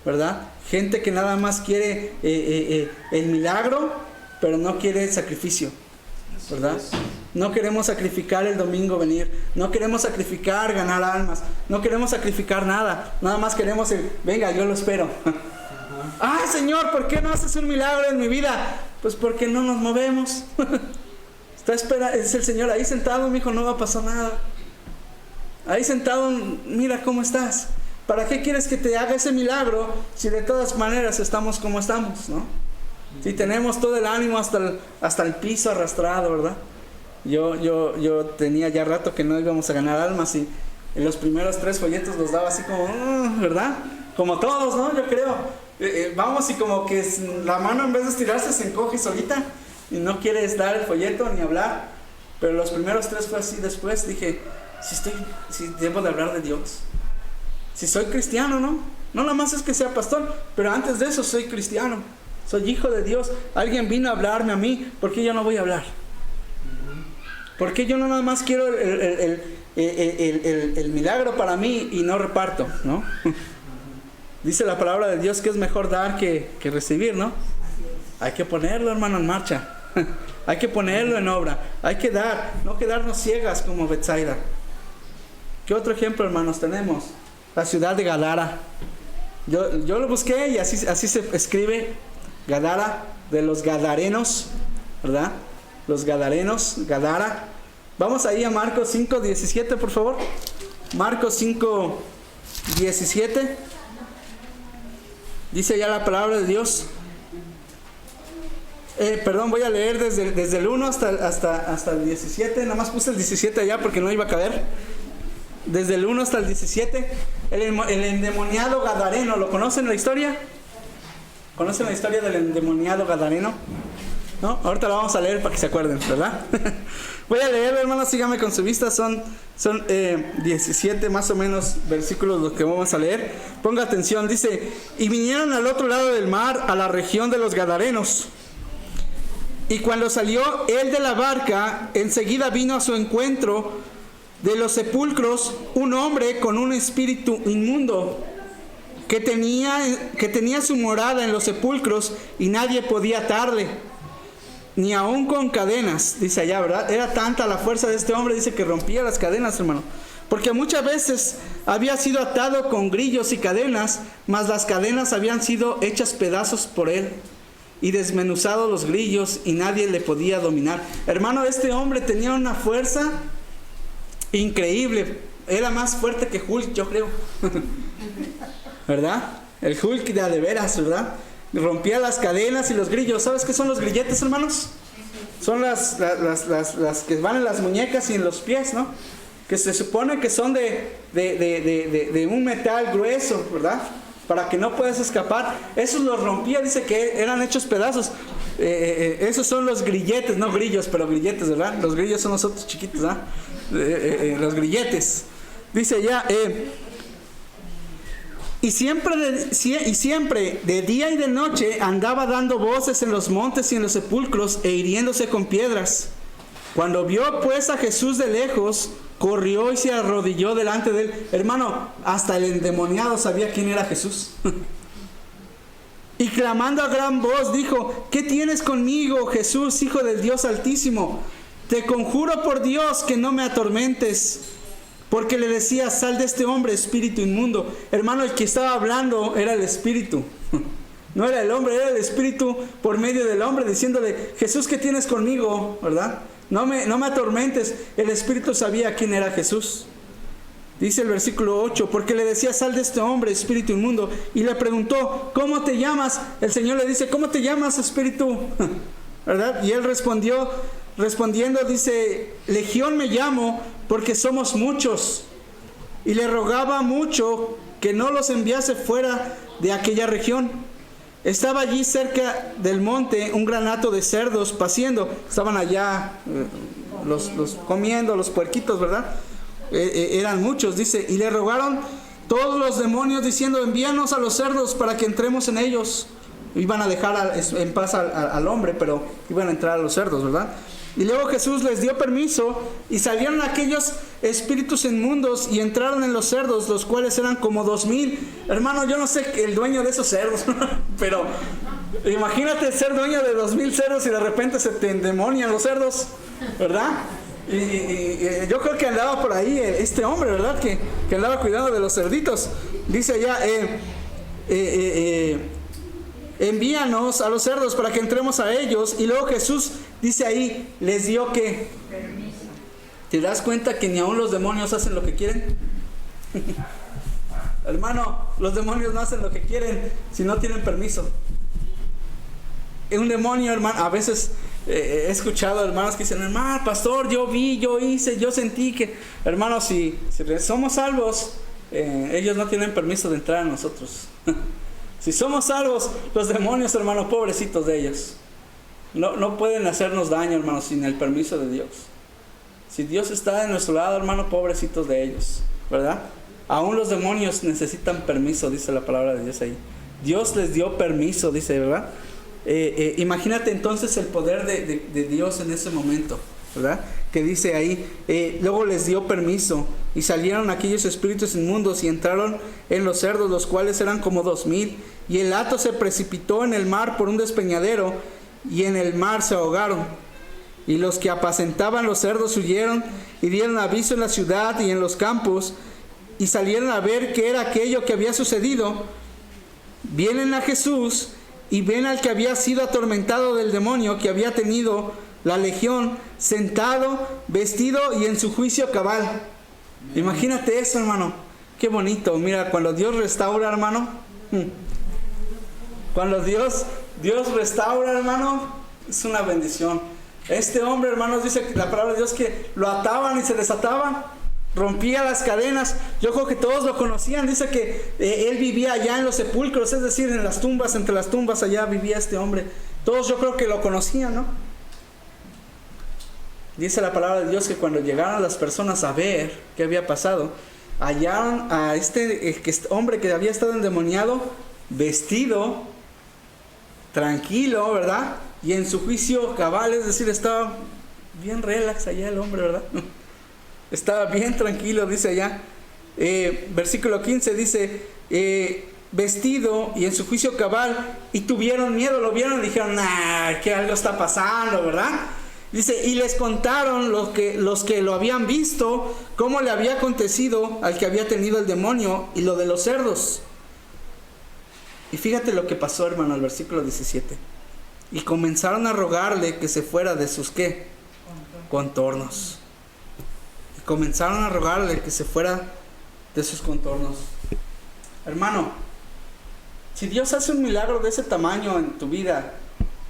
¿Verdad? Gente que nada más quiere el milagro, pero no quiere el sacrificio. ¿Verdad? No queremos sacrificar el domingo venir. No queremos sacrificar ganar almas. No queremos sacrificar nada. Nada más queremos venga, yo lo espero. ¡Ay, Señor! ¿Por qué no haces un milagro en mi vida? Pues porque no nos movemos. Es el Señor ahí sentado, mi hijo, no va a pasar nada. Ahí sentado, mira cómo estás. ¿Para qué quieres que te haga ese milagro si de todas maneras estamos como estamos, ¿no? Si tenemos todo el ánimo hasta el piso arrastrado, ¿verdad? Yo tenía ya rato que no íbamos a ganar almas y en los primeros 3 folletos los daba así como, ¿verdad? Como todos, ¿no? Yo creo. Vamos y como que la mano en vez de estirarse se encoge solita y no quieres dar el folleto ni hablar. Pero los primeros 3 fue así. Después dije, si debo de hablar de Dios. Si soy cristiano, ¿no? No nada más es que sea pastor, pero antes de eso soy cristiano. Soy hijo de Dios. Alguien vino a hablarme a mí, ¿por qué yo no voy a hablar? ¿Por qué yo no nada más quiero el milagro para mí y no reparto, ¿no? Dice la palabra de Dios que es mejor dar que recibir, ¿no? Hay que ponerlo, hermano, en marcha. Hay que ponerlo en obra. Hay que dar, no quedarnos ciegas como Betsaida. ¿Qué otro ejemplo, hermanos, tenemos? La ciudad de Gadara. Yo lo busqué y así se escribe Gadara, de los gadarenos, ¿verdad? Los gadarenos, Gadara. Vamos ahí a Marcos 5:17, por favor. Marcos 5:17. Dice ya la palabra de Dios. Perdón, voy a leer desde el 1 hasta el 17. Nada más puse el 17 allá porque no iba a caber. Desde el 1 hasta el 17. El endemoniado gadareno, ¿lo conocen la historia? ¿Conocen la historia del endemoniado gadareno? ¿No? Ahorita la vamos a leer para que se acuerden, ¿verdad? Voy a leer, hermanos, síganme con su vista. Son 17 más o menos versículos los que vamos a leer. Ponga atención, dice: y vinieron al otro lado del mar, a la región de los Gadarenos. Y cuando salió él de la barca, enseguida vino a su encuentro de los sepulcros un hombre con un espíritu inmundo, que tenía su morada en los sepulcros, y nadie podía atarle, ni aun con cadenas. Dice allá, ¿verdad? Era tanta la fuerza de este hombre, dice, que rompía las cadenas, hermano. Porque muchas veces había sido atado con grillos y cadenas, mas las cadenas habían sido hechas pedazos por él, y desmenuzado los grillos, y nadie le podía dominar. Hermano, este hombre tenía una fuerza increíble. Era más fuerte que Hulk, yo creo. ¿Verdad? El Hulk de veras, ¿verdad? Rompía las cadenas y los grillos. ¿Sabes qué son los grilletes, hermanos? Son las que van en las muñecas y en los pies, ¿no? Que se supone que son de un metal grueso, ¿verdad? Para que no puedas escapar. Esos los rompía, dice que eran hechos pedazos. Esos son los grilletes, no grillos, pero grilletes, ¿verdad? Los grillos son los otros chiquitos, ¿verdad? Los grilletes. Dice ya, y siempre de día y de noche andaba dando voces en los montes y en los sepulcros, e hiriéndose con piedras. Cuando vio pues a Jesús de lejos, corrió y se arrodilló delante de él. Hermano, hasta el endemoniado sabía quién era Jesús. Y clamando a gran voz dijo: ¿qué tienes conmigo, Jesús, Hijo del Dios Altísimo? Te conjuro por Dios que no me atormentes. Porque le decía: sal de este hombre, espíritu inmundo. Hermano, el que estaba hablando era el espíritu. No era el hombre, era el espíritu por medio del hombre, diciéndole: Jesús, ¿qué tienes conmigo? ¿Verdad? No me atormentes. El espíritu sabía quién era Jesús. Dice el versículo 8: porque le decía: sal de este hombre, espíritu inmundo. Y le preguntó: ¿cómo te llamas? El Señor le dice: ¿cómo te llamas, espíritu? ¿Verdad? Y él respondiendo dice: Legión me llamo, porque somos muchos. Y le rogaba mucho que no los enviase fuera de aquella región. Estaba allí cerca del monte un gran hato de cerdos paciendo. Estaban allá los comiendo, los puerquitos, ¿verdad? Eran muchos, dice. Y le rogaron todos los demonios diciendo: envíanos a los cerdos para que entremos en ellos. Iban a dejar en paz al hombre, pero iban a entrar a los cerdos, ¿verdad? Y luego Jesús les dio permiso y salieron aquellos espíritus inmundos y entraron en los cerdos, los cuales eran como 2,000. Hermano, yo no sé el dueño de esos cerdos, pero imagínate ser dueño de 2,000 cerdos y de repente se te endemonian los cerdos, ¿verdad? Y yo creo que andaba por ahí este hombre, ¿verdad? Que andaba cuidando de los cerditos. Dice allá, envíanos a los cerdos para que entremos a ellos. Y luego Jesús dice ahí, les dio que permiso. ¿Te das cuenta que ni aun los demonios hacen lo que quieren? Hermano, los demonios no hacen lo que quieren si no tienen permiso. Un demonio, hermano, a veces he escuchado hermanos que dicen: hermano, pastor, yo vi, yo hice, yo sentí que... Hermano, si somos salvos, ellos no tienen permiso de entrar a nosotros. Si somos salvos, los demonios, hermano, pobrecitos de ellos, no pueden hacernos daño, hermano, sin el permiso de Dios. Si Dios está de nuestro lado, hermano, pobrecitos de ellos, ¿verdad? Aún los demonios necesitan permiso, dice la palabra de Dios ahí. Dios les dio permiso, dice, ¿verdad? Imagínate entonces el poder de Dios en ese momento, ¿verdad? Que dice ahí, luego les dio permiso y salieron aquellos espíritus inmundos y entraron en los cerdos, los cuales eran como 2,000, y el hato se precipitó en el mar por un despeñadero y en el mar se ahogaron. Y los que apacentaban los cerdos huyeron y dieron aviso en la ciudad y en los campos, y salieron a ver qué era aquello que había sucedido. Vienen a Jesús y ven al que había sido atormentado del demonio, que había tenido la legión, sentado, vestido y en su juicio cabal. Imagínate eso, hermano. Qué bonito. Mira, cuando Dios restaura, hermano, cuando Dios restaura, hermano, es una bendición. Este hombre, hermanos, dice la palabra de Dios que lo ataban y se desataban, rompía las cadenas. Yo creo que todos lo conocían. Dice que él vivía allá en los sepulcros, es decir, en las tumbas, entre las tumbas allá vivía este hombre. Todos yo creo que lo conocían, ¿no? Dice la palabra de Dios que cuando llegaron las personas a ver qué había pasado, hallaron a este hombre que había estado endemoniado, vestido, tranquilo, ¿verdad? Y en su juicio cabal, es decir, estaba bien relax allá el hombre, ¿verdad? Estaba bien tranquilo, dice allá. Versículo 15 dice, vestido y en su juicio cabal, y tuvieron miedo, lo vieron y dijeron: que algo está pasando, ¿verdad? Dice, y les contaron los que lo habían visto, cómo le había acontecido al que había tenido el demonio y lo de los cerdos. Y fíjate lo que pasó, hermano, el versículo 17. Y comenzaron a rogarle que se fuera de sus, ¿qué? Contornos. Y comenzaron a rogarle que se fuera de sus contornos. Hermano, si Dios hace un milagro de ese tamaño en tu vida,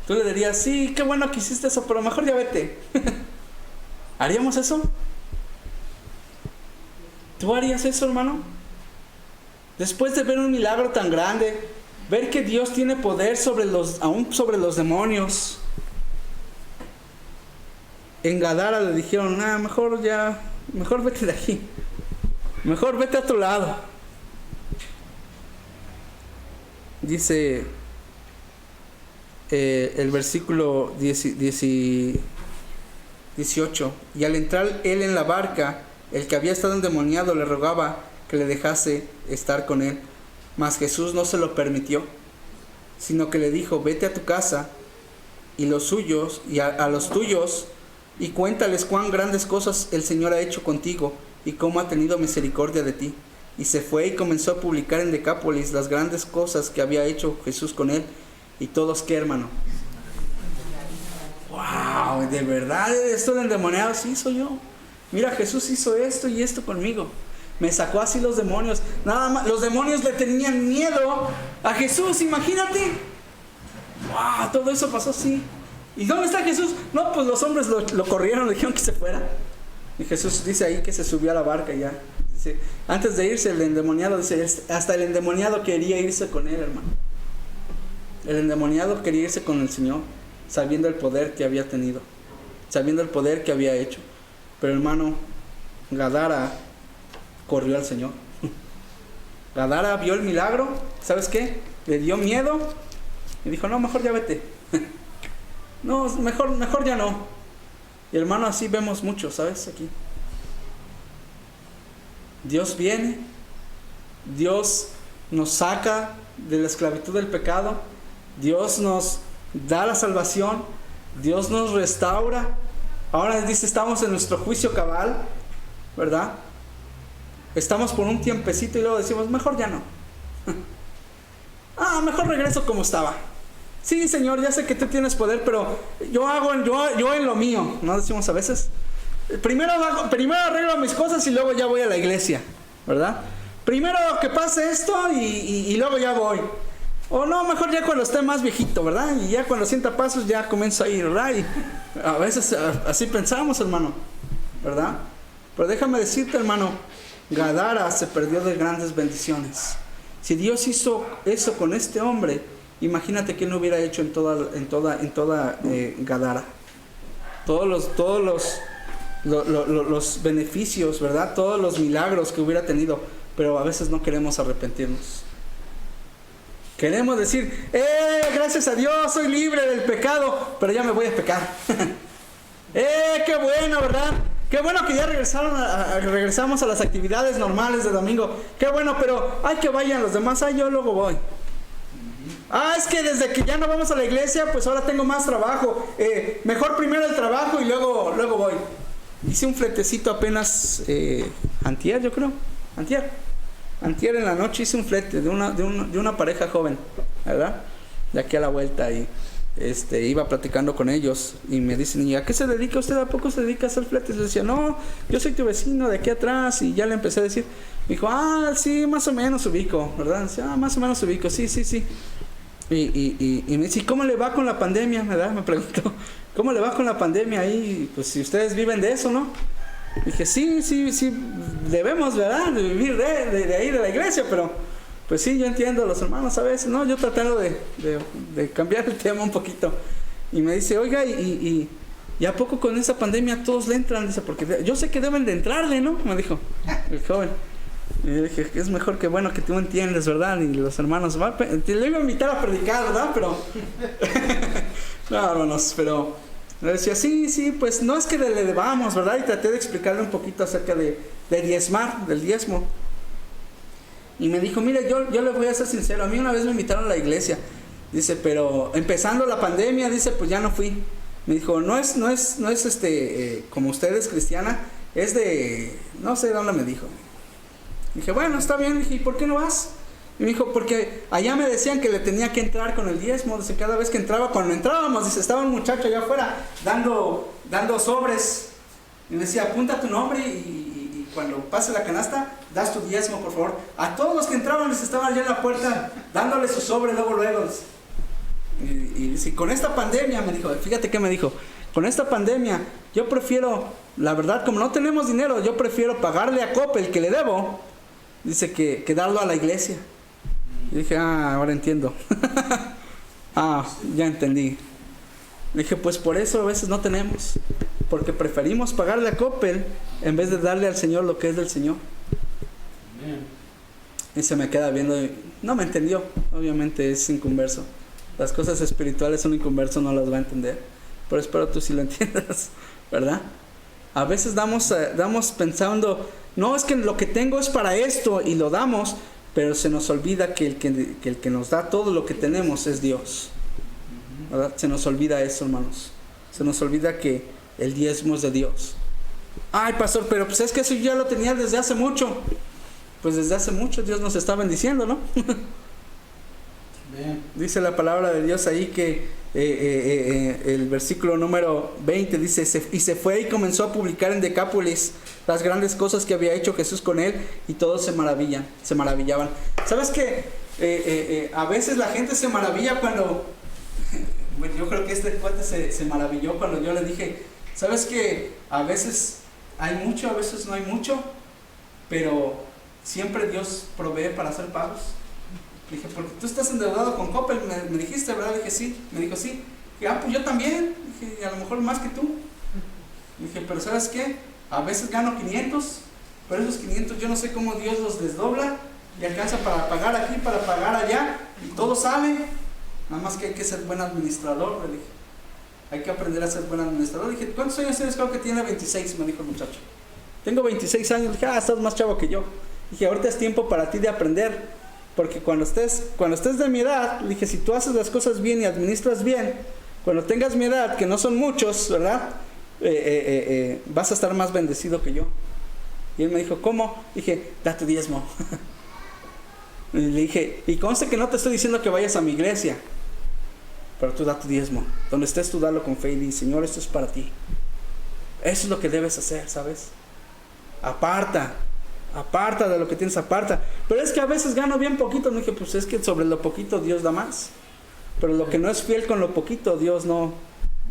tú le dirías: sí, qué bueno que hiciste eso, pero mejor ya vete. ¿Haríamos eso? ¿Tú harías eso, hermano? Después de ver un milagro tan grande, ver que Dios tiene poder aún sobre los demonios. En Gadara le dijeron: mejor vete de aquí. Mejor vete a tu lado. Dice el versículo 18: y al entrar él en la barca, el que había estado endemoniado le rogaba que le dejase estar con él. Mas Jesús no se lo permitió, sino que le dijo: vete a tu casa y los suyos y a los tuyos, y cuéntales cuán grandes cosas el Señor ha hecho contigo y cómo ha tenido misericordia de ti. Y se fue y comenzó a publicar en Decápolis las grandes cosas que había hecho Jesús con él. Y todos, ¿qué, hermano? ¡Wow! ¿De verdad esto de endemoniado? Sí, soy yo. Mira, Jesús hizo esto y esto conmigo. Me sacó así los demonios. Nada más, los demonios le tenían miedo a Jesús, imagínate. ¡Wow! Todo eso pasó así. ¿Y dónde está Jesús? No, pues los hombres lo corrieron, le dijeron que se fuera. Y Jesús dice ahí que se subió a la barca ya. Dice, antes de irse el endemoniado, dice, hasta el endemoniado quería irse con él, hermano. El endemoniado quería irse con el Señor, sabiendo el poder que había tenido, sabiendo el poder que había hecho. Pero, hermano, Gadara corrió al Señor. Gadara vio el milagro, ¿sabes qué? Le dio miedo y dijo, no, mejor ya vete. No, mejor ya no. Y hermano, así vemos mucho, ¿sabes? Aquí. Dios viene, Dios nos saca de la esclavitud del pecado, Dios nos da la salvación, Dios nos restaura. Ahora dice, estamos en nuestro juicio cabal, ¿verdad? Estamos por un tiempecito y luego decimos, mejor ya no. Mejor regreso como estaba. Sí, Señor, ya sé que tú tienes poder, pero yo en lo mío, ¿no decimos a veces? Primero arreglo mis cosas y luego ya voy a la iglesia, ¿verdad? Primero que pase esto y luego ya voy. O no, mejor ya cuando esté más viejito, ¿verdad? Y ya cuando sienta pasos ya comienzo a ir, ¿verdad? Y a veces así pensamos, hermano, ¿verdad? Pero déjame decirte, hermano, Gadara se perdió de grandes bendiciones. Si Dios hizo eso con este hombre, imagínate qué no hubiera hecho en toda Gadara. Todos los beneficios, ¿verdad? Todos los milagros que hubiera tenido. Pero a veces no queremos arrepentirnos. Queremos decir, gracias a Dios soy libre del pecado, pero ya me voy a pecar. Qué bueno, ¿verdad? Qué bueno que ya regresamos a las actividades normales de domingo. Qué bueno, pero que vayan los demás, yo luego voy. Es que desde que ya no vamos a la iglesia, pues ahora tengo más trabajo. Mejor primero el trabajo y luego voy. Hice un fletecito apenas antier, yo creo. Antier en la noche hice un flete de una pareja joven, ¿verdad? De aquí a la vuelta y iba platicando con ellos y me dicen, ¿y a qué se dedica usted? ¿A poco se dedica a hacer fletes? Le decía, no, yo soy tu vecino de aquí atrás. Y ya le empecé a decir, me dijo, sí, más o menos ubico, ¿verdad? Decía, más o menos ubico, sí. Y me dice, ¿y cómo le va con la pandemia? ¿Verdad? Me preguntó, ¿cómo le va con la pandemia ahí? Pues si ustedes viven de eso, ¿no? Dije, sí, debemos, ¿verdad? De vivir de ahí de la iglesia, pero pues sí, yo entiendo, los hermanos a veces, ¿no? Yo tratando de cambiar el tema un poquito. Y me dice, oiga, ¿y a poco con esa pandemia todos le entran? Dice, porque yo sé que deben de entrarle, ¿no? Me dijo el joven. Y yo dije, es mejor que bueno que tú entiendes, ¿verdad? Y los hermanos, te le iba a invitar a predicar, ¿verdad? Pero no, hermanos, pero le decía, sí, pues no es que le debamos, ¿verdad? Y traté de explicarle un poquito acerca de diezmar, del diezmo. Y me dijo, mire, yo le voy a ser sincero, a mí una vez me invitaron a la iglesia. Dice, pero empezando la pandemia, dice, pues ya no fui. Me dijo, no es como usted es cristiana, es de, no sé dónde me dijo. Dije, bueno, está bien. Dije, ¿y por qué no vas? Y me dijo, porque allá me decían que le tenía que entrar con el diezmo. Dice, cada vez que cuando entrábamos, dice, estaba un muchacho allá afuera dando sobres. Y me decía, apunta tu nombre y cuando pase la canasta, das tu diezmo, por favor. A todos los que entraban les estaban allá en la puerta dándole su sobre luego. Y dice, con esta pandemia, me dijo, fíjate qué me dijo, con esta pandemia, yo prefiero, la verdad, como no tenemos dinero, yo prefiero pagarle a Coppel que le debo, dice, que darlo a la iglesia. Y dije, ahora entiendo. Ya entendí. Dije, pues por eso a veces no tenemos, porque preferimos pagarle a Coppel en vez de darle al Señor lo que es del Señor. Y se me queda viendo y no me entendió. Obviamente es inconverso. Las cosas espirituales un inconverso no las va a entender, pero espero tú sí lo entiendas, ¿verdad? A veces damos pensando, no, es que lo que tengo es para esto y lo damos, pero se nos olvida que el que nos da todo lo que tenemos es Dios, ¿verdad? Se nos olvida eso, hermanos. Se nos olvida que el diezmo es de Dios. Ay, pastor, pero pues es que eso yo ya lo tenía desde hace mucho. Pues desde hace mucho Dios nos está bendiciendo, ¿no? Dice la palabra de Dios ahí que el versículo número 20 dice, y se fue y comenzó a publicar en Decápolis las grandes cosas que había hecho Jesús con él, y todos se maravillaban. ¿Sabes qué? A veces la gente se maravilla cuando, bueno, yo creo que este cuate se maravilló cuando yo le dije, ¿sabes qué? A veces hay mucho, a veces no hay mucho, pero siempre Dios provee para hacer pagos. Dije, porque tú estás endeudado con Coppel, me dijiste, ¿verdad? Dije, sí. Me dijo, sí. Dije, pues yo también. Dije, a lo mejor más que tú. Dije, pero ¿sabes qué? A veces gano 500, pero esos 500 yo no sé cómo Dios los desdobla y alcanza para pagar aquí, para pagar allá, y todo sale. Nada más que hay que ser buen administrador, le dije. Hay que aprender a ser buen administrador. Le dije, ¿cuántos años tienes? Creo que tiene 26, me dijo el muchacho. Tengo 26 años. Le dije, estás más chavo que yo. Le dije, ahorita es tiempo para ti de aprender, porque cuando estés de mi edad, le dije, si tú haces las cosas bien y administras bien, cuando tengas mi edad, que no son muchos, ¿verdad? Vas a estar más bendecido que yo. Y él me dijo, ¿cómo? Dije, da tu diezmo. Y le dije, y conste que no te estoy diciendo que vayas a mi iglesia, pero tú da tu diezmo. Donde estés, tú dalo con fe y di, Señor, esto es para ti. Eso es lo que debes hacer, ¿sabes? Aparta de lo que tienes, aparta. Pero es que a veces gano bien poquito. Me dije, pues es que sobre lo poquito Dios da más. Pero lo que no es fiel con lo poquito, Dios no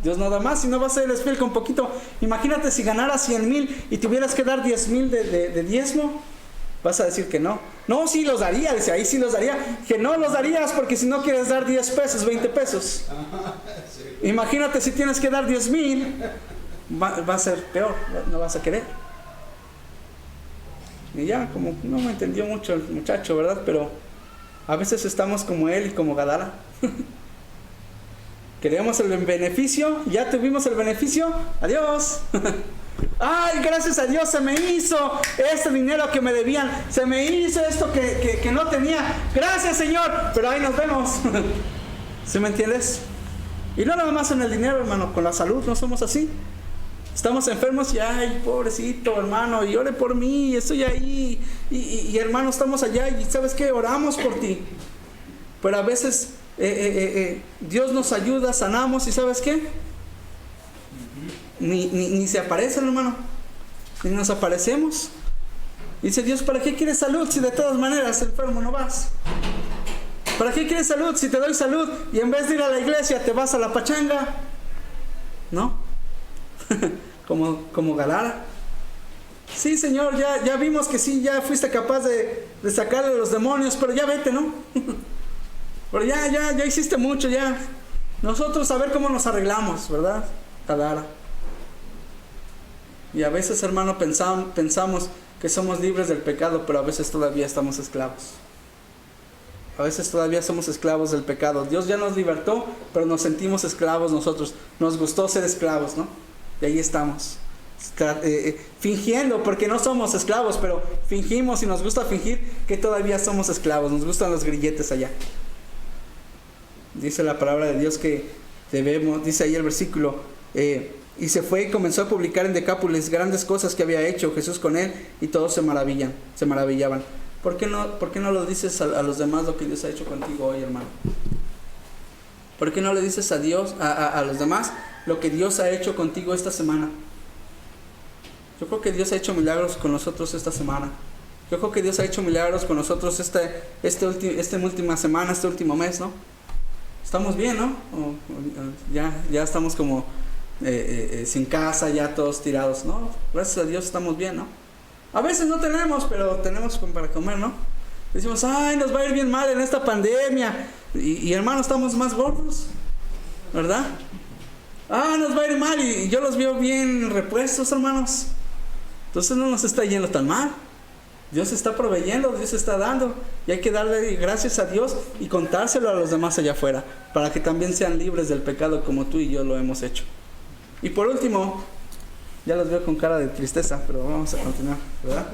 da más. Si no vas a ser fiel con poquito, imagínate si ganaras 100,000 y tuvieras que dar 10,000 de diezmo. Vas a decir que no. No, sí los daría, dice, ahí sí los daría. Que no los darías porque si no quieres dar 10 pesos, 20 pesos. Imagínate si tienes que dar 10,000, va a ser peor, no vas a querer. Y ya, como no me entendió mucho el muchacho, ¿verdad? Pero a veces estamos como él y como Gadara. Queremos el beneficio, ya tuvimos el beneficio, adiós. Ay, gracias a Dios se me hizo este dinero que me debían, se me hizo esto que no tenía, gracias Señor, pero ahí nos vemos. ¿Sí me entiendes? Y no nada más en el dinero, hermano, con la salud no somos así. Estamos enfermos y ay, pobrecito hermano, y ore por mí, estoy ahí, y hermano, estamos allá, y ¿sabes qué? Oramos por ti. Pero a veces Dios nos ayuda, sanamos, y ¿sabes qué? Ni se aparecen, hermano, ni nos aparecemos. Dice Dios, ¿para qué quieres salud si de todas maneras enfermo no vas? ¿Para qué quieres salud si te doy salud y en vez de ir a la iglesia te vas a la pachanga? ¿No? como Gadara. Sí, Señor, ya vimos que sí, ya fuiste capaz de sacarle a los demonios, pero ya vete, ¿no? Pero ya hiciste mucho, ya. Nosotros a ver cómo nos arreglamos, ¿verdad? Gadara. Y a veces, hermano, pensamos que somos libres del pecado, pero a veces todavía estamos esclavos. A veces todavía somos esclavos del pecado. Dios ya nos libertó, pero nos sentimos esclavos nosotros. Nos gustó ser esclavos, ¿no? Y ahí estamos. Fingiendo, porque no somos esclavos, pero fingimos y nos gusta fingir que todavía somos esclavos. Nos gustan los grilletes allá. Dice la palabra de Dios que debemos, dice ahí el versículo, y se fue y comenzó a publicar en Decápolis grandes cosas que había hecho Jesús con él, y todos se maravillaban. ¿Por qué no lo dices a los demás lo que Dios ha hecho contigo hoy, hermano? ¿Por qué no le dices a Dios, a los demás, lo que Dios ha hecho contigo esta semana? Yo creo que Dios ha hecho milagros con nosotros esta semana. Yo creo que Dios ha hecho milagros con nosotros esta última semana, este último mes, ¿no? Estamos bien, ¿no? Ya estamos como sin casa, ya todos tirados, ¿no? Gracias a Dios estamos bien, ¿no? A veces no tenemos, pero tenemos para comer, ¿no? Decimos, ay, nos va a ir bien mal en esta pandemia. Y hermano, estamos más gordos, ¿verdad? Nos va a ir mal y yo los veo bien repuestos, hermanos. Entonces no nos está yendo tan mal. Dios está proveyendo, Dios está dando. Y hay que darle gracias a Dios y contárselo a los demás allá afuera, para que también sean libres del pecado como tú y yo lo hemos hecho. Y por último, ya los veo con cara de tristeza, pero vamos a continuar, ¿verdad?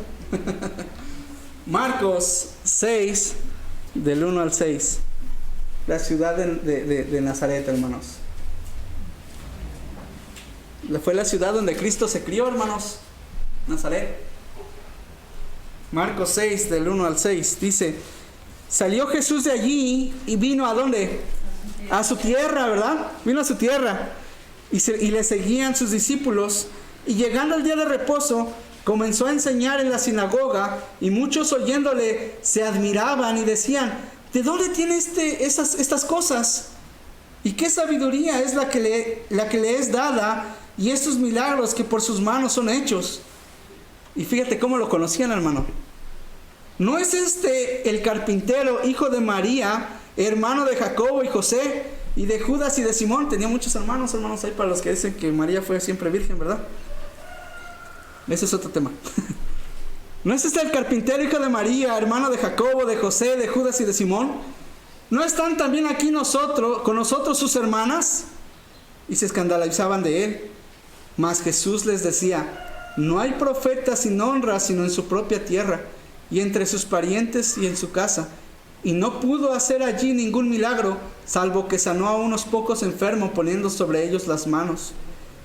Marcos 6, del 1 al 6. La ciudad de Nazaret, hermanos. Fue la ciudad donde Cristo se crió, hermanos. Nazaret. Marcos 6, del 1 al 6, dice: salió Jesús de allí y vino ¿a dónde? A su tierra, ¿verdad? Vino a su tierra. Y le seguían sus discípulos. Y llegando el día de reposo, comenzó a enseñar en la sinagoga. Y muchos oyéndole se admiraban y decían: ¿de dónde tiene estas cosas? ¿Y qué sabiduría es la que le es dada? Y estos milagros que por sus manos son hechos. Y fíjate cómo lo conocían, hermano. ¿No es el carpintero, hijo de María, hermano de Jacobo y José, y de Judas y de Simón? Tenía muchos hermanos ahí, para los que dicen que María fue siempre virgen, ¿verdad? Ese es otro tema. ¿No es este el carpintero, hijo de María, hermano de Jacobo, de José, de Judas y de Simón? ¿No están también aquí con nosotros sus hermanas? Y se escandalizaban de él. Mas Jesús les decía: no hay profeta sin honra sino en su propia tierra, y entre sus parientes y en su casa. Y no pudo hacer allí ningún milagro, salvo que sanó a unos pocos enfermos poniendo sobre ellos las manos.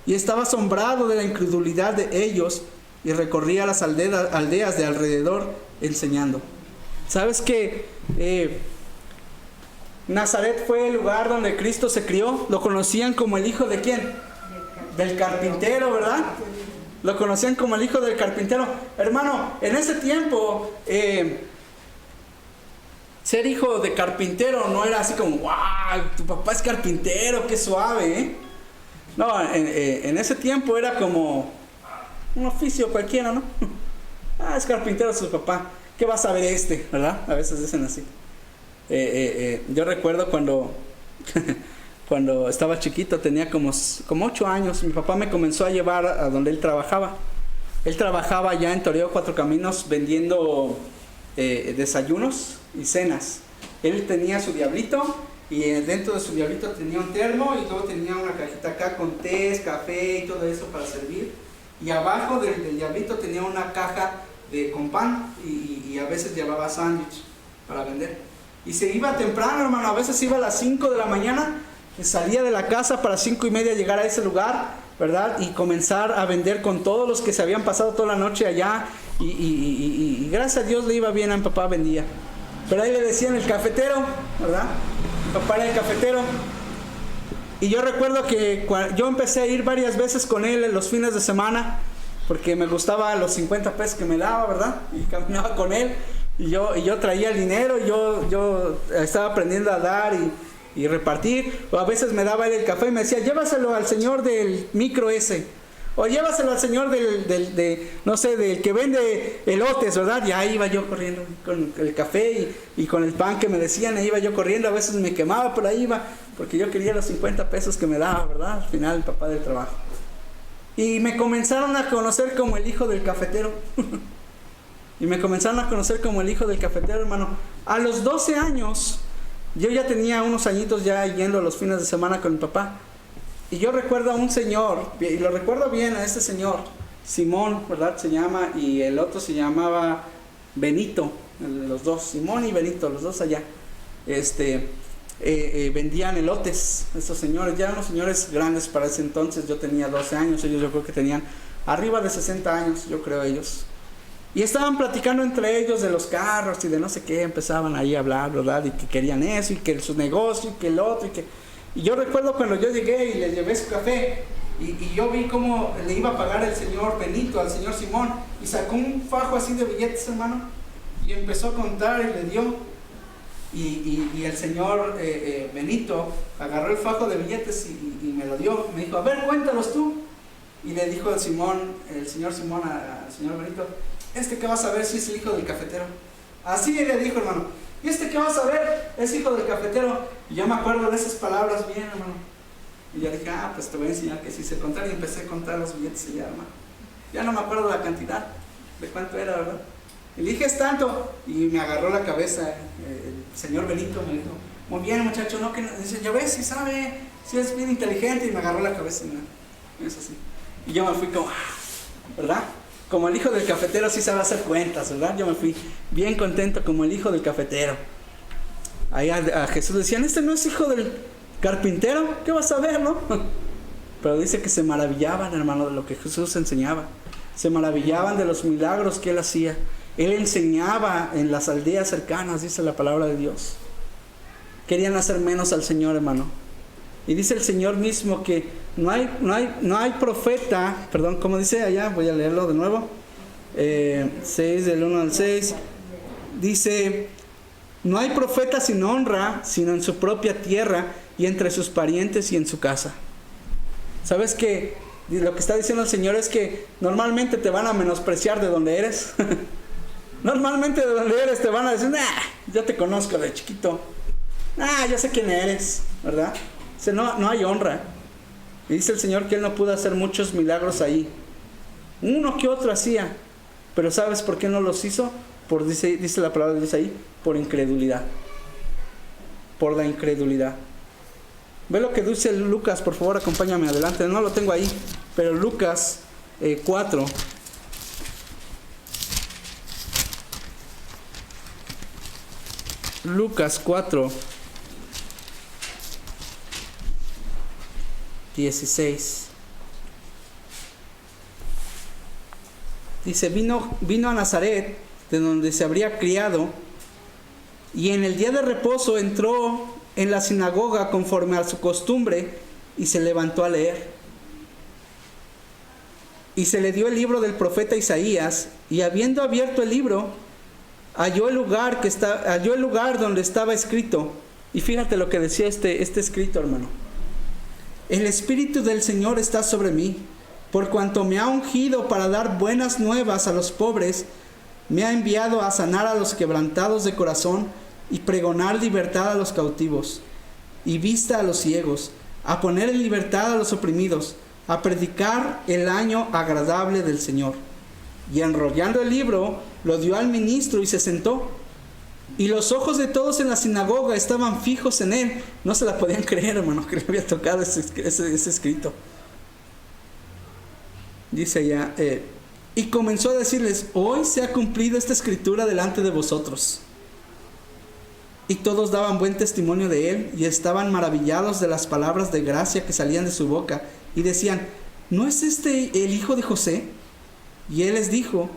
Y estaba asombrado de la incredulidad de ellos, y recorría las aldeas de alrededor enseñando. ¿Sabes que Nazaret fue el lugar donde Cristo se crió? Lo conocían como el hijo de ¿quién? Del carpintero, ¿verdad? Lo conocían como el hijo del carpintero. Hermano, en ese tiempo ser hijo de carpintero no era así como ¡wow! Tu papá es carpintero, qué suave, ¿eh? No, en ese tiempo era como un oficio cualquiera, ¿no? Es carpintero su papá, ¿qué va a saber este? ¿Verdad? A veces dicen así. Yo recuerdo cuando cuando estaba chiquito, tenía como 8 años, mi papá me comenzó a llevar a donde él trabajaba. Él trabajaba ya en Toreo Cuatro Caminos vendiendo desayunos y cenas. Él tenía su diablito y dentro de su diablito tenía un termo y luego tenía una cajita acá con té, café y todo eso para servir. Y abajo del diablito tenía una caja con pan y a veces llevaba sándwich para vender. Y se iba temprano, hermano, a veces iba a las 5 de la mañana, salía de la casa para 5:30 llegar a ese lugar, ¿verdad? Y comenzar a vender con todos los que se habían pasado toda la noche allá. Y gracias a Dios le iba bien, a mi papá vendía. Pero ahí le decían el cafetero, ¿verdad? Mi papá era el cafetero. Y yo recuerdo que yo empecé a ir varias veces con él en los fines de semana, porque me gustaba los 50 pesos que me daba, ¿verdad? Y caminaba con él. Y yo traía el dinero, yo estaba aprendiendo a dar y repartir. O a veces me daba él el café y me decía: llévaselo al señor del micro ese, o llévaselo al señor no sé, del que vende elotes, ¿verdad? Y ahí iba yo corriendo con el café y con el pan que me decían, ahí iba yo corriendo. A veces me quemaba, pero ahí iba, porque yo quería los 50 pesos que me daba, ¿verdad? Al final, el papá del trabajo. Y me comenzaron a conocer como el hijo del cafetero. Y me comenzaron a conocer como el hijo del cafetero, hermano. A los 12 años, yo ya tenía unos añitos ya yendo a los fines de semana con mi papá. Y yo recuerdo a un señor, y lo recuerdo bien a este señor, Simón, ¿verdad? Se llama, y el otro se llamaba Benito, los dos, Simón y Benito, los dos allá. Vendían elotes, estos señores, ya unos señores grandes para ese entonces. Yo tenía 12 años, ellos yo creo que tenían arriba de 60 años, yo creo ellos. Y estaban platicando entre ellos de los carros y de no sé qué, empezaban ahí a hablar, ¿verdad? Y que querían eso, y que su negocio, y que el otro, y yo recuerdo cuando yo llegué y les llevé su café, y yo vi cómo le iba a pagar el señor Benito al señor Simón, y sacó un fajo así de billetes, hermano, y empezó a contar y le dio, y el señor Benito agarró el fajo de billetes y me lo dio, me dijo: a ver, cuéntalos tú. Y le dijo el señor Simón al señor Benito: ¿qué vas a ver si es el hijo del cafetero? Así le dijo, hermano: ¿y qué vas a ver? Es hijo del cafetero. Y yo me acuerdo de esas palabras bien, hermano. Y yo dije: pues te voy a enseñar que sí sé contar. Y empecé a contar los billetes y ya, hermano. Ya no me acuerdo la cantidad, de cuánto era, ¿verdad? Y le dije: es tanto. Y me agarró la cabeza el señor Benito, me dijo: muy bien, muchacho, no, que no. Dice: ya ves, si sabe, si es bien inteligente. Y me agarró la cabeza, ¿no? Es así. Y yo me fui como, ¿verdad? Como el hijo del cafetero sí sabe hacer cuentas, ¿verdad? Yo me fui bien contento como el hijo del cafetero. Ahí a Jesús le decían: no es hijo del carpintero, ¿qué vas a ver, no? Pero dice que se maravillaban, hermano, de lo que Jesús enseñaba. Se maravillaban de los milagros que él hacía. Él enseñaba en las aldeas cercanas, dice la palabra de Dios. Querían hacer menos al Señor, hermano. Y dice el Señor mismo que no hay profeta, perdón, ¿cómo dice allá? Voy a leerlo de nuevo. 6 del 1 al 6. Dice: no hay profeta sin honra, sino en su propia tierra y entre sus parientes y en su casa. ¿Sabes qué? Lo que está diciendo el Señor es que normalmente te van a menospreciar de donde eres. Normalmente de donde eres te van a decir: yo te conozco de chiquito. Yo sé quién eres, ¿verdad? No hay honra. Y dice el Señor que Él no pudo hacer muchos milagros ahí. Uno que otro hacía. Pero ¿sabes por qué no los hizo? Dice la palabra de Dios ahí, por incredulidad. Por la incredulidad. Ve lo que dice Lucas, por favor, acompáñame adelante. No lo tengo ahí, pero Lucas 4. Lucas 4, 16. Dice, vino a Nazaret, de donde se habría criado, y en el día de reposo entró en la sinagoga conforme a su costumbre, y se levantó a leer. Y se le dio el libro del profeta Isaías, y habiendo abierto el libro, halló el lugar donde estaba escrito. Y fíjate lo que decía este escrito, hermano. El Espíritu del Señor está sobre mí, por cuanto me ha ungido para dar buenas nuevas a los pobres, me ha enviado a sanar a los quebrantados de corazón y pregonar libertad a los cautivos y vista a los ciegos, a poner en libertad a los oprimidos, a predicar el año agradable del Señor. Y enrollando el libro, lo dio al ministro y se sentó. Y los ojos de todos en la sinagoga estaban fijos en él. No se la podían creer, hermano, que le había tocado ese escrito. Dice ya, y comenzó a decirles, hoy se ha cumplido esta escritura delante de vosotros. Y todos daban buen testimonio de él y estaban maravillados de las palabras de gracia que salían de su boca. Y decían, ¿no es este el hijo de José? Y él les dijo,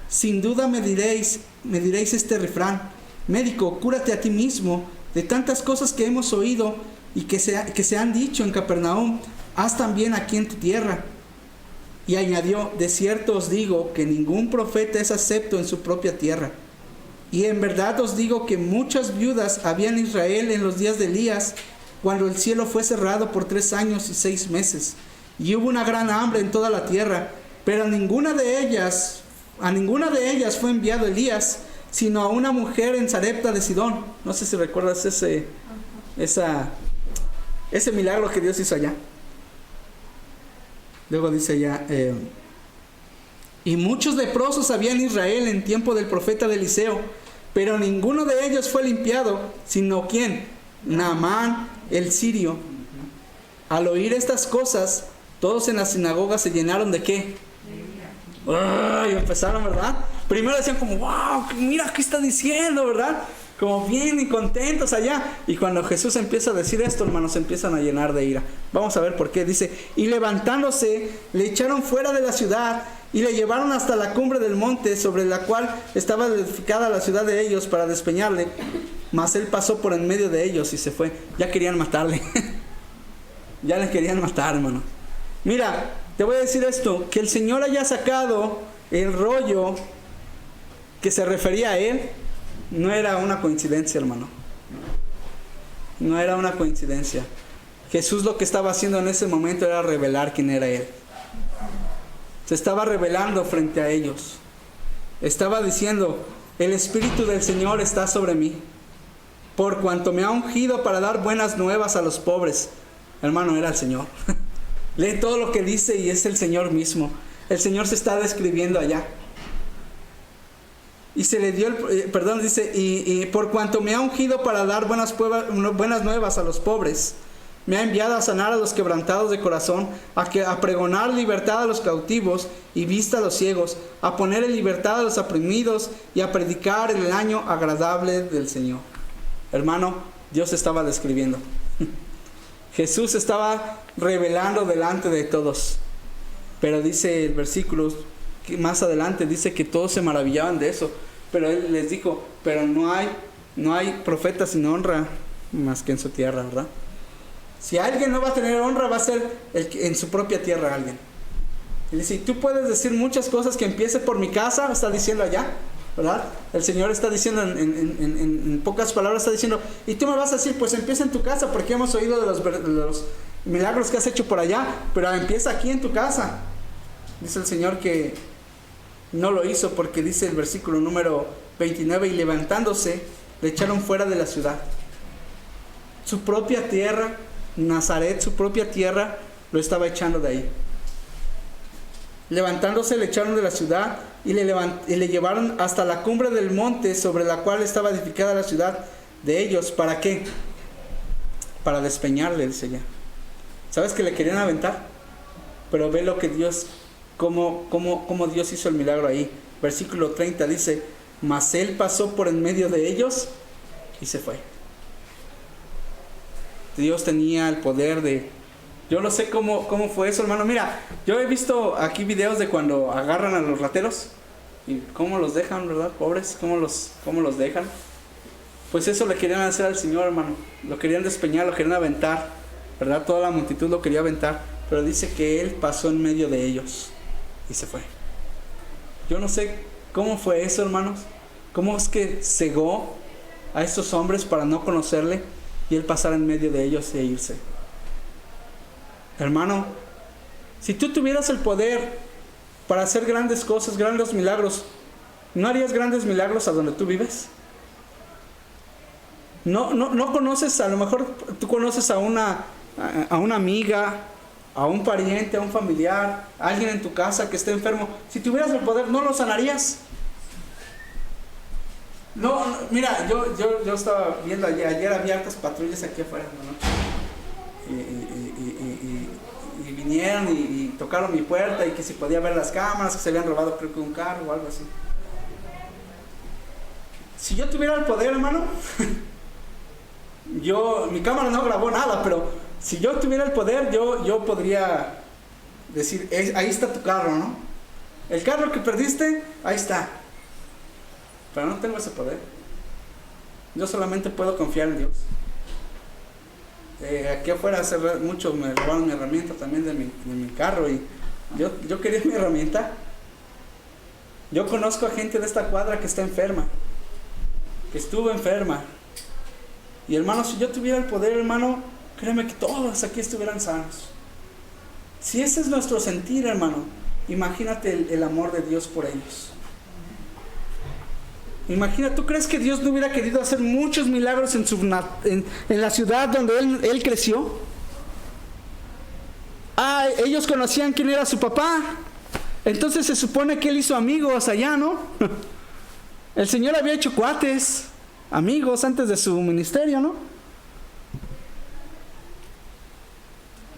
sin duda me diréis este refrán, médico, cúrate a ti mismo, de tantas cosas que hemos oído y que se han dicho en Capernaum, haz también aquí en tu tierra. Y añadió, de cierto os digo que ningún profeta es acepto en su propia tierra. Y en verdad os digo que muchas viudas había en Israel en los días de Elías, cuando el cielo fue cerrado por 3 años y 6 meses, y hubo una gran hambre en toda la tierra, pero a ninguna de ellas fue enviado Elías, sino a una mujer en Sarepta de Sidón. No sé si recuerdas ese milagro que Dios hizo allá. Luego dice allá, y muchos leprosos había en Israel en tiempo del profeta de Eliseo, pero ninguno de ellos fue limpiado, sino ¿quién? Naamán el sirio. Al oír estas cosas, todos en la sinagoga se llenaron de ¿qué? Y empezaron, ¿verdad? Primero decían como, wow, mira qué está diciendo, ¿verdad? Como bien y contentos allá. Y cuando Jesús empieza a decir esto, hermanos, se empiezan a llenar de ira. Vamos a ver por qué. Dice, y levantándose, le echaron fuera de la ciudad y le llevaron hasta la cumbre del monte sobre la cual estaba edificada la ciudad de ellos para despeñarle. Mas él pasó por en medio de ellos y se fue. Ya querían matarle. Ya le querían matar, hermano. Mira, te voy a decir esto, que el Señor haya sacado el rollo que se refería a él, no era una coincidencia, hermano. No era una coincidencia. Jesús lo que estaba haciendo en ese momento era revelar quién era él. Se estaba revelando frente a ellos. Estaba diciendo, el Espíritu del Señor está sobre mí, por cuanto me ha ungido para dar buenas nuevas a los pobres. Hermano, era el Señor. Lee todo lo que dice y es el Señor mismo. El Señor se está describiendo allá. Y se le dio, dice, y por cuanto me ha ungido para dar buenas nuevas a los pobres, me ha enviado a sanar a los quebrantados de corazón, a pregonar libertad a los cautivos y vista a los ciegos, a poner en libertad a los oprimidos y a predicar el año agradable del Señor. Hermano, Dios estaba describiendo. Jesús estaba revelando delante de todos. Pero dice el versículo que más adelante, dice que todos se maravillaban de eso. Pero él les dijo, pero no hay profeta sin honra más que en su tierra, ¿verdad? Si alguien no va a tener honra, va a ser en su propia tierra alguien. Y dice, tú puedes decir muchas cosas, que empiece por mi casa, está diciendo allá, ¿verdad? El Señor está diciendo en pocas palabras, está diciendo, y tú me vas a decir, pues empieza en tu casa, porque hemos oído de los milagros que has hecho por allá, pero empieza aquí en tu casa. Dice el Señor que no lo hizo, porque dice el versículo número 29, y levantándose, le echaron fuera de la ciudad. Su propia tierra, Nazaret, su propia tierra, lo estaba echando de ahí. Levantándose, le echaron de la ciudad, y le llevaron hasta la cumbre del monte sobre la cual estaba edificada la ciudad de ellos. ¿Para qué? Para despeñarle, dice ella. ¿Sabes que le querían aventar? Pero ve lo que Dios, cómo Dios hizo el milagro ahí. Versículo 30 dice: mas él pasó por en medio de ellos y se fue. Dios tenía el poder de... Yo no sé cómo fue eso, hermano. Mira, yo he visto aquí videos de cuando agarran a los rateros y cómo los dejan, ¿verdad? Pobres, cómo los dejan. Pues eso le querían hacer al Señor, hermano. Lo querían despeñar, lo querían aventar, ¿verdad? Toda la multitud lo quería aventar, pero dice que él pasó en medio de ellos y se fue. Yo no sé cómo fue eso, hermanos. Cómo es que cegó a estos hombres para no conocerle y él pasar en medio de ellos e irse. Hermano, si tú tuvieras el poder para hacer grandes cosas, grandes milagros, ¿no harías grandes milagros a donde tú vives? No conoces, a lo mejor tú conoces a una amiga, a un pariente, a un familiar, a alguien en tu casa que esté enfermo. Si tuvieras el poder, ¿no lo sanarías? No, mira, yo estaba viendo ayer había hartas patrullas aquí afuera, ¿no? Y vinieron y tocaron mi puerta y que si podía ver las cámaras, que se habían robado creo que un carro o algo así. Si yo tuviera el poder, hermano, mi cámara no grabó nada, pero si yo tuviera el poder, yo podría decir, ahí está tu carro, ¿no? El carro que perdiste, ahí está. Pero no tengo ese poder. Yo solamente puedo confiar en Dios. Aquí afuera hace mucho me robaron mi herramienta también de mi carro y yo quería mi herramienta. Yo conozco a gente de esta cuadra que está enferma, que estuvo enferma. Y hermano, si yo tuviera el poder, hermano, créeme que todos aquí estuvieran sanos. Si ese es nuestro sentir, hermano, imagínate el amor de Dios por ellos. Imagina, ¿tú crees que Dios no hubiera querido hacer muchos milagros en la ciudad donde él creció? Ellos conocían quién era su papá. Entonces se supone que él hizo amigos allá, ¿no? El Señor había hecho cuates, amigos antes de su ministerio, ¿no?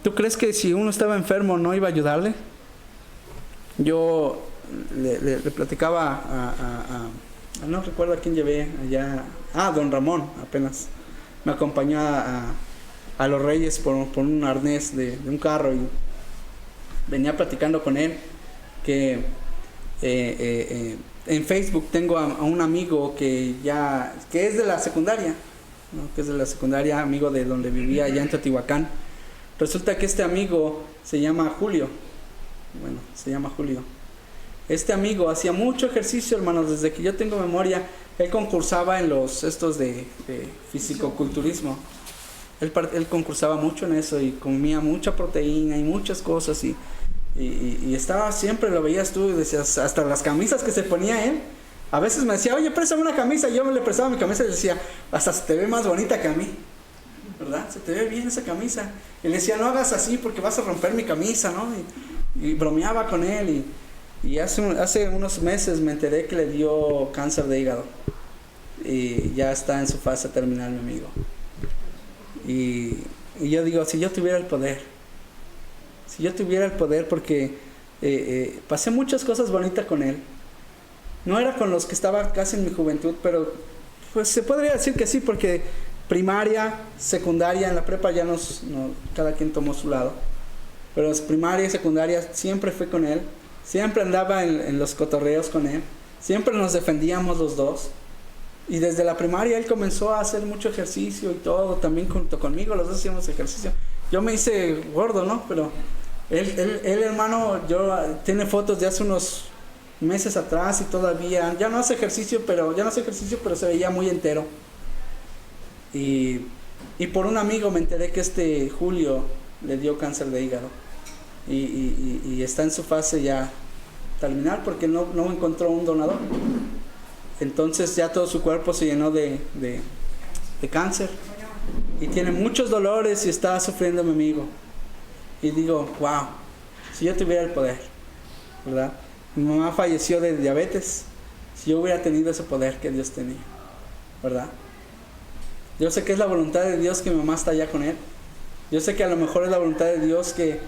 ¿Tú crees que si uno estaba enfermo no iba a ayudarle? Yo le platicaba no recuerdo a quién llevé allá. Don Ramón apenas me acompañó a Los Reyes por un arnés de un carro y venía platicando con él que en Facebook tengo a un amigo que es de la secundaria, ¿no? Que es de la secundaria, amigo de donde vivía allá en Teotihuacán. Resulta que este amigo se llama Julio. Este amigo hacía mucho ejercicio, hermanos, desde que yo tengo memoria. Él concursaba en estos de fisicoculturismo. Él concursaba mucho en eso y comía mucha proteína y muchas cosas y estaba siempre, lo veías tú y decías, hasta las camisas que se ponía él. A veces me decía, oye, préstame una camisa. Yo le prestaba mi camisa y le decía, hasta se te ve más bonita que a mí, ¿verdad? Se te ve bien esa camisa. Y le decía, no hagas así porque vas a romper mi camisa, ¿no? Y bromeaba con él y hace unos meses me enteré que le dio cáncer de hígado y ya está en su fase terminal, mi amigo. Y yo digo, si yo tuviera el poder, porque pasé muchas cosas bonitas con él. No era con los que estaba casi en mi juventud, pero pues se podría decir que sí, porque primaria, secundaria, en la prepa ya cada quien tomó su lado. Pero primaria y secundaria siempre fui con él. Siempre andaba en los cotorreos con él. Siempre nos defendíamos los dos. Y desde la primaria él comenzó a hacer mucho ejercicio y todo, también junto conmigo, los dos hacíamos ejercicio. Yo me hice gordo, ¿no? Pero él hermano, tiene fotos de hace unos meses atrás y todavía, ya no hace ejercicio, pero se veía muy entero. Y por un amigo me enteré que este Julio le dio cáncer de hígado. Y está en su fase ya terminal porque no encontró un donador. Entonces ya todo su cuerpo se llenó de cáncer y tiene muchos dolores y está sufriendo mi amigo. Y digo, wow, si yo tuviera el poder, ¿verdad? Mi mamá falleció de diabetes. Si yo hubiera tenido ese poder que Dios tenía, ¿verdad? Yo sé que es la voluntad de Dios que mi mamá está allá con Él. Yo sé que a lo mejor es la voluntad de Dios que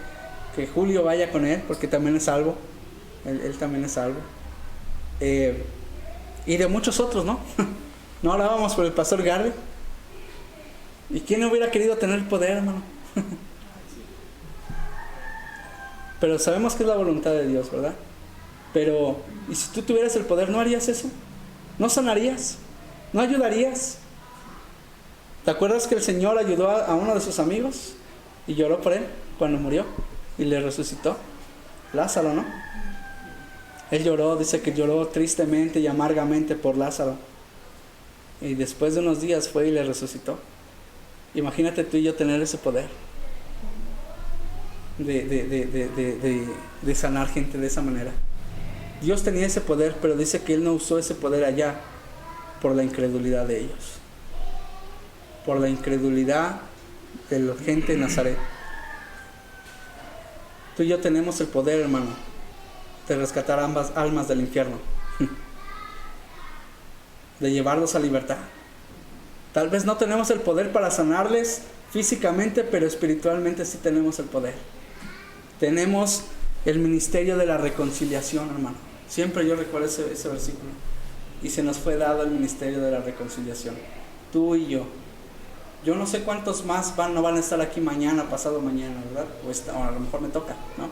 Julio vaya con Él, porque también es salvo. Él también es salvo. Y de muchos otros, ¿no? No hablábamos por el pastor Garvey. ¿Y quién no hubiera querido tener el poder, hermano? Pero sabemos que es la voluntad de Dios, ¿verdad? Pero, ¿y si tú tuvieras el poder, no harías eso? ¿No sanarías? ¿No ayudarías? ¿Te acuerdas que el Señor ayudó a uno de sus amigos y lloró por él cuando murió y le resucitó? Lázaro, ¿no? Él lloró, dice que lloró tristemente y amargamente por Lázaro. Y después de unos días fue y le resucitó. Imagínate tú y yo tener ese poder de sanar gente de esa manera. Dios tenía ese poder, pero dice que Él no usó ese poder allá por la incredulidad de ellos, por la incredulidad de la gente de Nazaret. Tú y yo tenemos el poder, hermano, de rescatar ambas almas del infierno, de llevarlos a libertad. Tal vez no tenemos el poder para sanarles físicamente, pero espiritualmente sí tenemos el poder. Tenemos el ministerio de la reconciliación, hermano. Siempre yo recuerdo ese versículo. Y se nos fue dado el ministerio de la reconciliación. Tú y yo. Yo no sé cuántos más no van a estar aquí mañana, pasado mañana, ¿verdad? O a lo mejor me toca, ¿no?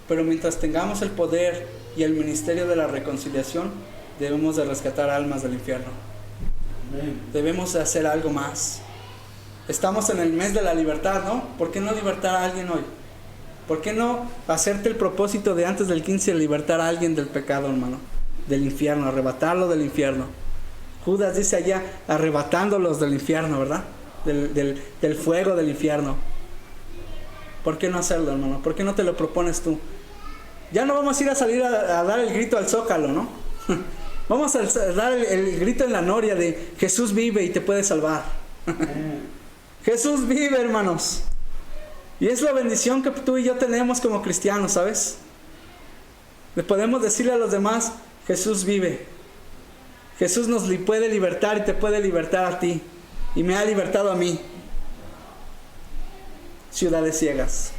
Pero mientras tengamos el poder y el ministerio de la reconciliación, debemos de rescatar almas del infierno. Debemos de hacer algo más. Estamos en el mes de la libertad, ¿no? ¿Por qué no libertar a alguien hoy? ¿Por qué no hacerte el propósito de antes del 15 de libertar a alguien del pecado, hermano? Del infierno, arrebatarlo del infierno. Judas dice allá, arrebatándolos del infierno, ¿verdad? Del fuego del infierno. ¿Por qué no hacerlo, hermano? ¿Por qué no te lo propones tú? Ya no vamos a ir a salir a dar el grito al Zócalo, ¿no? Vamos a dar el grito en la noria de Jesús vive y te puede salvar. Jesús vive, hermanos. Y es la bendición que tú y yo tenemos como cristianos, ¿sabes? Le podemos decirle a los demás, Jesús vive. Jesús nos puede libertar y te puede libertar a ti. Y me ha libertado a mí. Ciudades ciegas.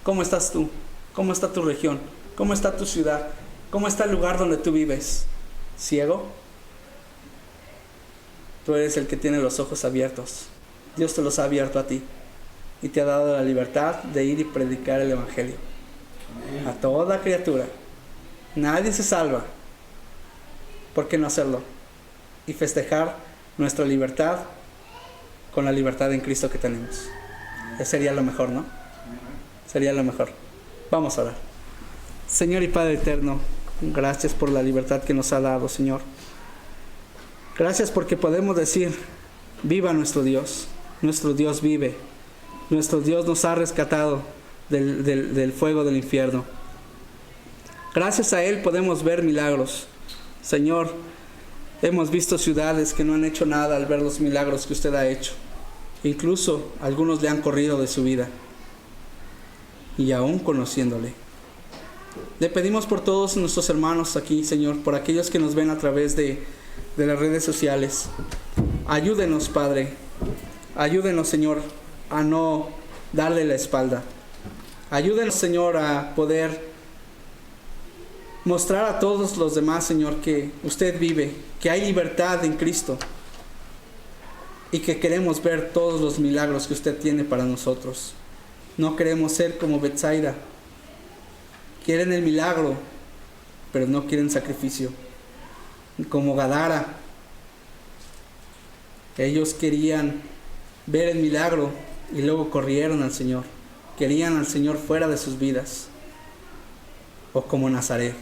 ¿Cómo estás tú? ¿Cómo está tu región? ¿Cómo está tu ciudad? ¿Cómo está el lugar donde tú vives? ¿Ciego? Tú eres el que tiene los ojos abiertos. Dios te los ha abierto a ti. Y te ha dado la libertad de ir y predicar el Evangelio. A toda criatura. Nadie se salva. ¿Por qué no hacerlo? Y festejar nuestra libertad con la libertad en Cristo que tenemos. Eso sería lo mejor, ¿no? Sería lo mejor. Vamos a orar. Señor y Padre eterno, gracias por la libertad que nos ha dado, Señor. Gracias porque podemos decir, viva nuestro Dios. Nuestro Dios vive. Nuestro Dios nos ha rescatado del fuego del infierno. Gracias a Él podemos ver milagros. Señor, hemos visto ciudades que no han hecho nada al ver los milagros que usted ha hecho. Incluso algunos le han corrido de su vida. Y aún conociéndole. Le pedimos por todos nuestros hermanos aquí, Señor, por aquellos que nos ven a través de las redes sociales. Ayúdenos, Padre. Ayúdenos, Señor, a no darle la espalda. Ayúdenos, Señor, a poder mostrar a todos los demás, Señor, que usted vive, que hay libertad en Cristo y que queremos ver todos los milagros que usted tiene para nosotros. No queremos ser como Betsaida. Quieren el milagro, pero no quieren sacrificio. Como Gadara. Ellos querían ver el milagro y luego corrieron al Señor. Querían al Señor fuera de sus vidas. O como Nazaret.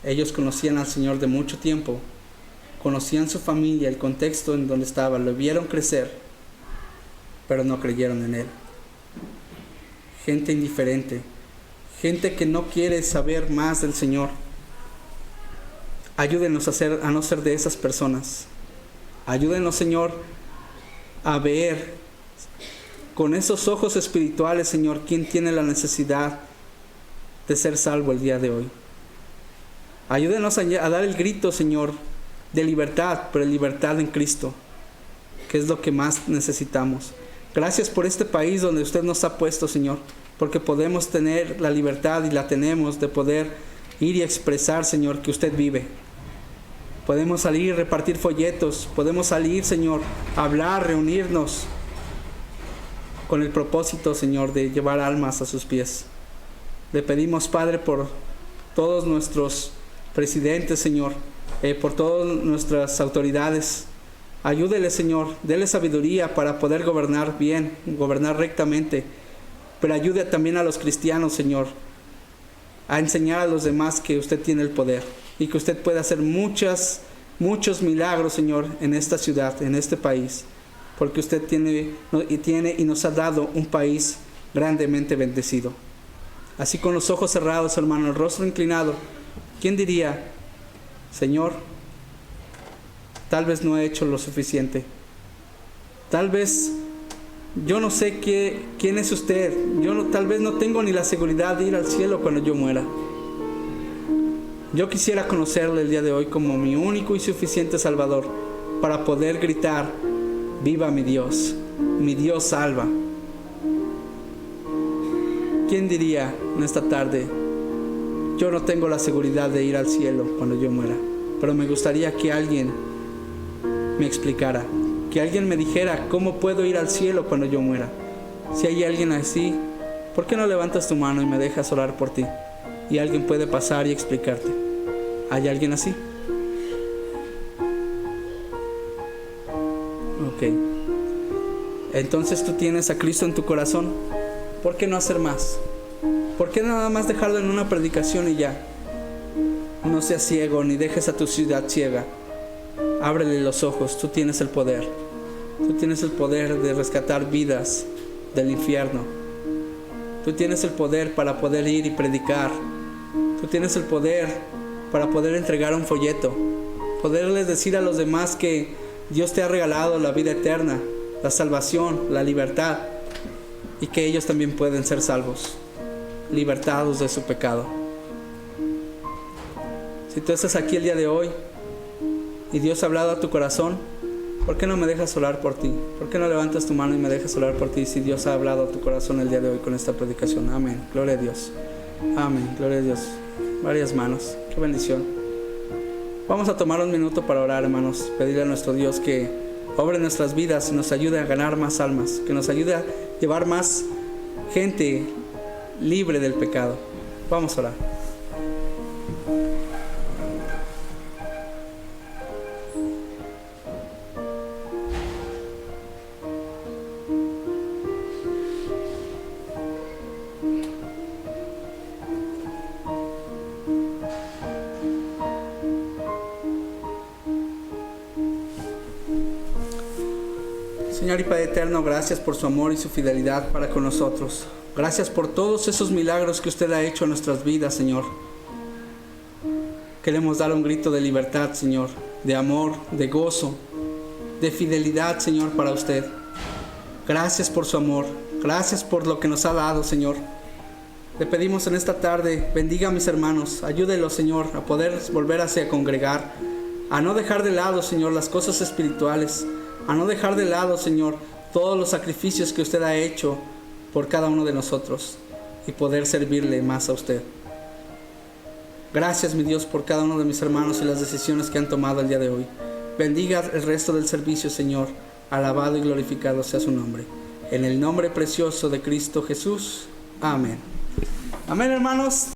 Ellos conocían al Señor de mucho tiempo. Conocían su familia, el contexto en donde estaba. Lo vieron crecer, pero no creyeron en Él. Gente indiferente. Gente que no quiere saber más del Señor. Ayúdenos a no ser de esas personas. Ayúdenos, Señor, a ver con esos ojos espirituales, Señor, quién tiene la necesidad de ser salvo el día de hoy. Ayúdenos a dar el grito, Señor, de libertad, pero libertad en Cristo, que es lo que más necesitamos. Gracias por este país donde usted nos ha puesto, Señor, porque podemos tener la libertad y la tenemos de poder ir y expresar, Señor, que usted vive. Podemos salir y repartir folletos, podemos salir, Señor, a hablar, reunirnos con el propósito, Señor, de llevar almas a sus pies. Le pedimos, Padre, por todos nuestros presidentes, Señor, por todas nuestras autoridades. Ayúdele, Señor, dele sabiduría para poder gobernar bien, gobernar rectamente, pero ayude también a los cristianos, Señor, a enseñar a los demás que usted tiene el poder y que usted puede hacer muchos milagros, Señor, en esta ciudad, en este país, porque usted tiene y nos ha dado un país grandemente bendecido. Así con los ojos cerrados, hermano, el rostro inclinado, ¿quién diría, Señor, tal vez no he hecho lo suficiente? Tal vez yo no sé quién es usted. Tal vez no tengo ni la seguridad de ir al cielo cuando yo muera. Yo quisiera conocerle el día de hoy como mi único y suficiente Salvador para poder gritar, viva mi Dios salva. ¿Quién diría en esta tarde, yo no tengo la seguridad de ir al cielo cuando yo muera, pero me gustaría que alguien me explicara, que alguien me dijera cómo puedo ir al cielo cuando yo muera? Si hay alguien así, ¿por qué no levantas tu mano y me dejas orar por ti? Y alguien puede pasar y explicarte. ¿Hay alguien así? Ok. Entonces tú tienes a Cristo en tu corazón. ¿Por qué no hacer más? ¿Por qué nada más dejarlo en una predicación y ya? No seas ciego ni dejes a tu ciudad ciega. Ábrele los ojos, tú tienes el poder. Tú tienes el poder de rescatar vidas del infierno. Tú tienes el poder para poder ir y predicar. Tú tienes el poder para poder entregar un folleto. Poderles decir a los demás que Dios te ha regalado la vida eterna, la salvación, la libertad, y que ellos también pueden ser salvos, libertados de su pecado. Si tú estás aquí el día de hoy y Dios ha hablado a tu corazón, ¿por qué no me dejas orar por ti? ¿Por qué no levantas tu mano y me dejas orar por ti si Dios ha hablado a tu corazón el día de hoy con esta predicación? Amén. Gloria a Dios. Amén. Gloria a Dios. Varias manos. Qué bendición. Vamos a tomar un minuto para orar, hermanos. Pedirle a nuestro Dios que obre en nuestras vidas y nos ayude a ganar más almas, que nos ayude a llevar más gente libre del pecado. Vamos a orar. Señor y Padre eterno, gracias por su amor y su fidelidad para con nosotros. Gracias por todos esos milagros que usted ha hecho en nuestras vidas, Señor. Queremos dar un grito de libertad, Señor, de amor, de gozo, de fidelidad, Señor, para usted. Gracias por su amor. Gracias por lo que nos ha dado, Señor. Le pedimos en esta tarde, bendiga a mis hermanos. Ayúdelos, Señor, a poder volverse a congregar, a no dejar de lado, Señor, las cosas espirituales, a no dejar de lado, Señor, todos los sacrificios que usted ha hecho por cada uno de nosotros y poder servirle más a usted. Gracias, mi Dios, por cada uno de mis hermanos y las decisiones que han tomado el día de hoy. Bendiga el resto del servicio, Señor. Alabado y glorificado sea su nombre. En el nombre precioso de Cristo Jesús. Amén. Amén, hermanos.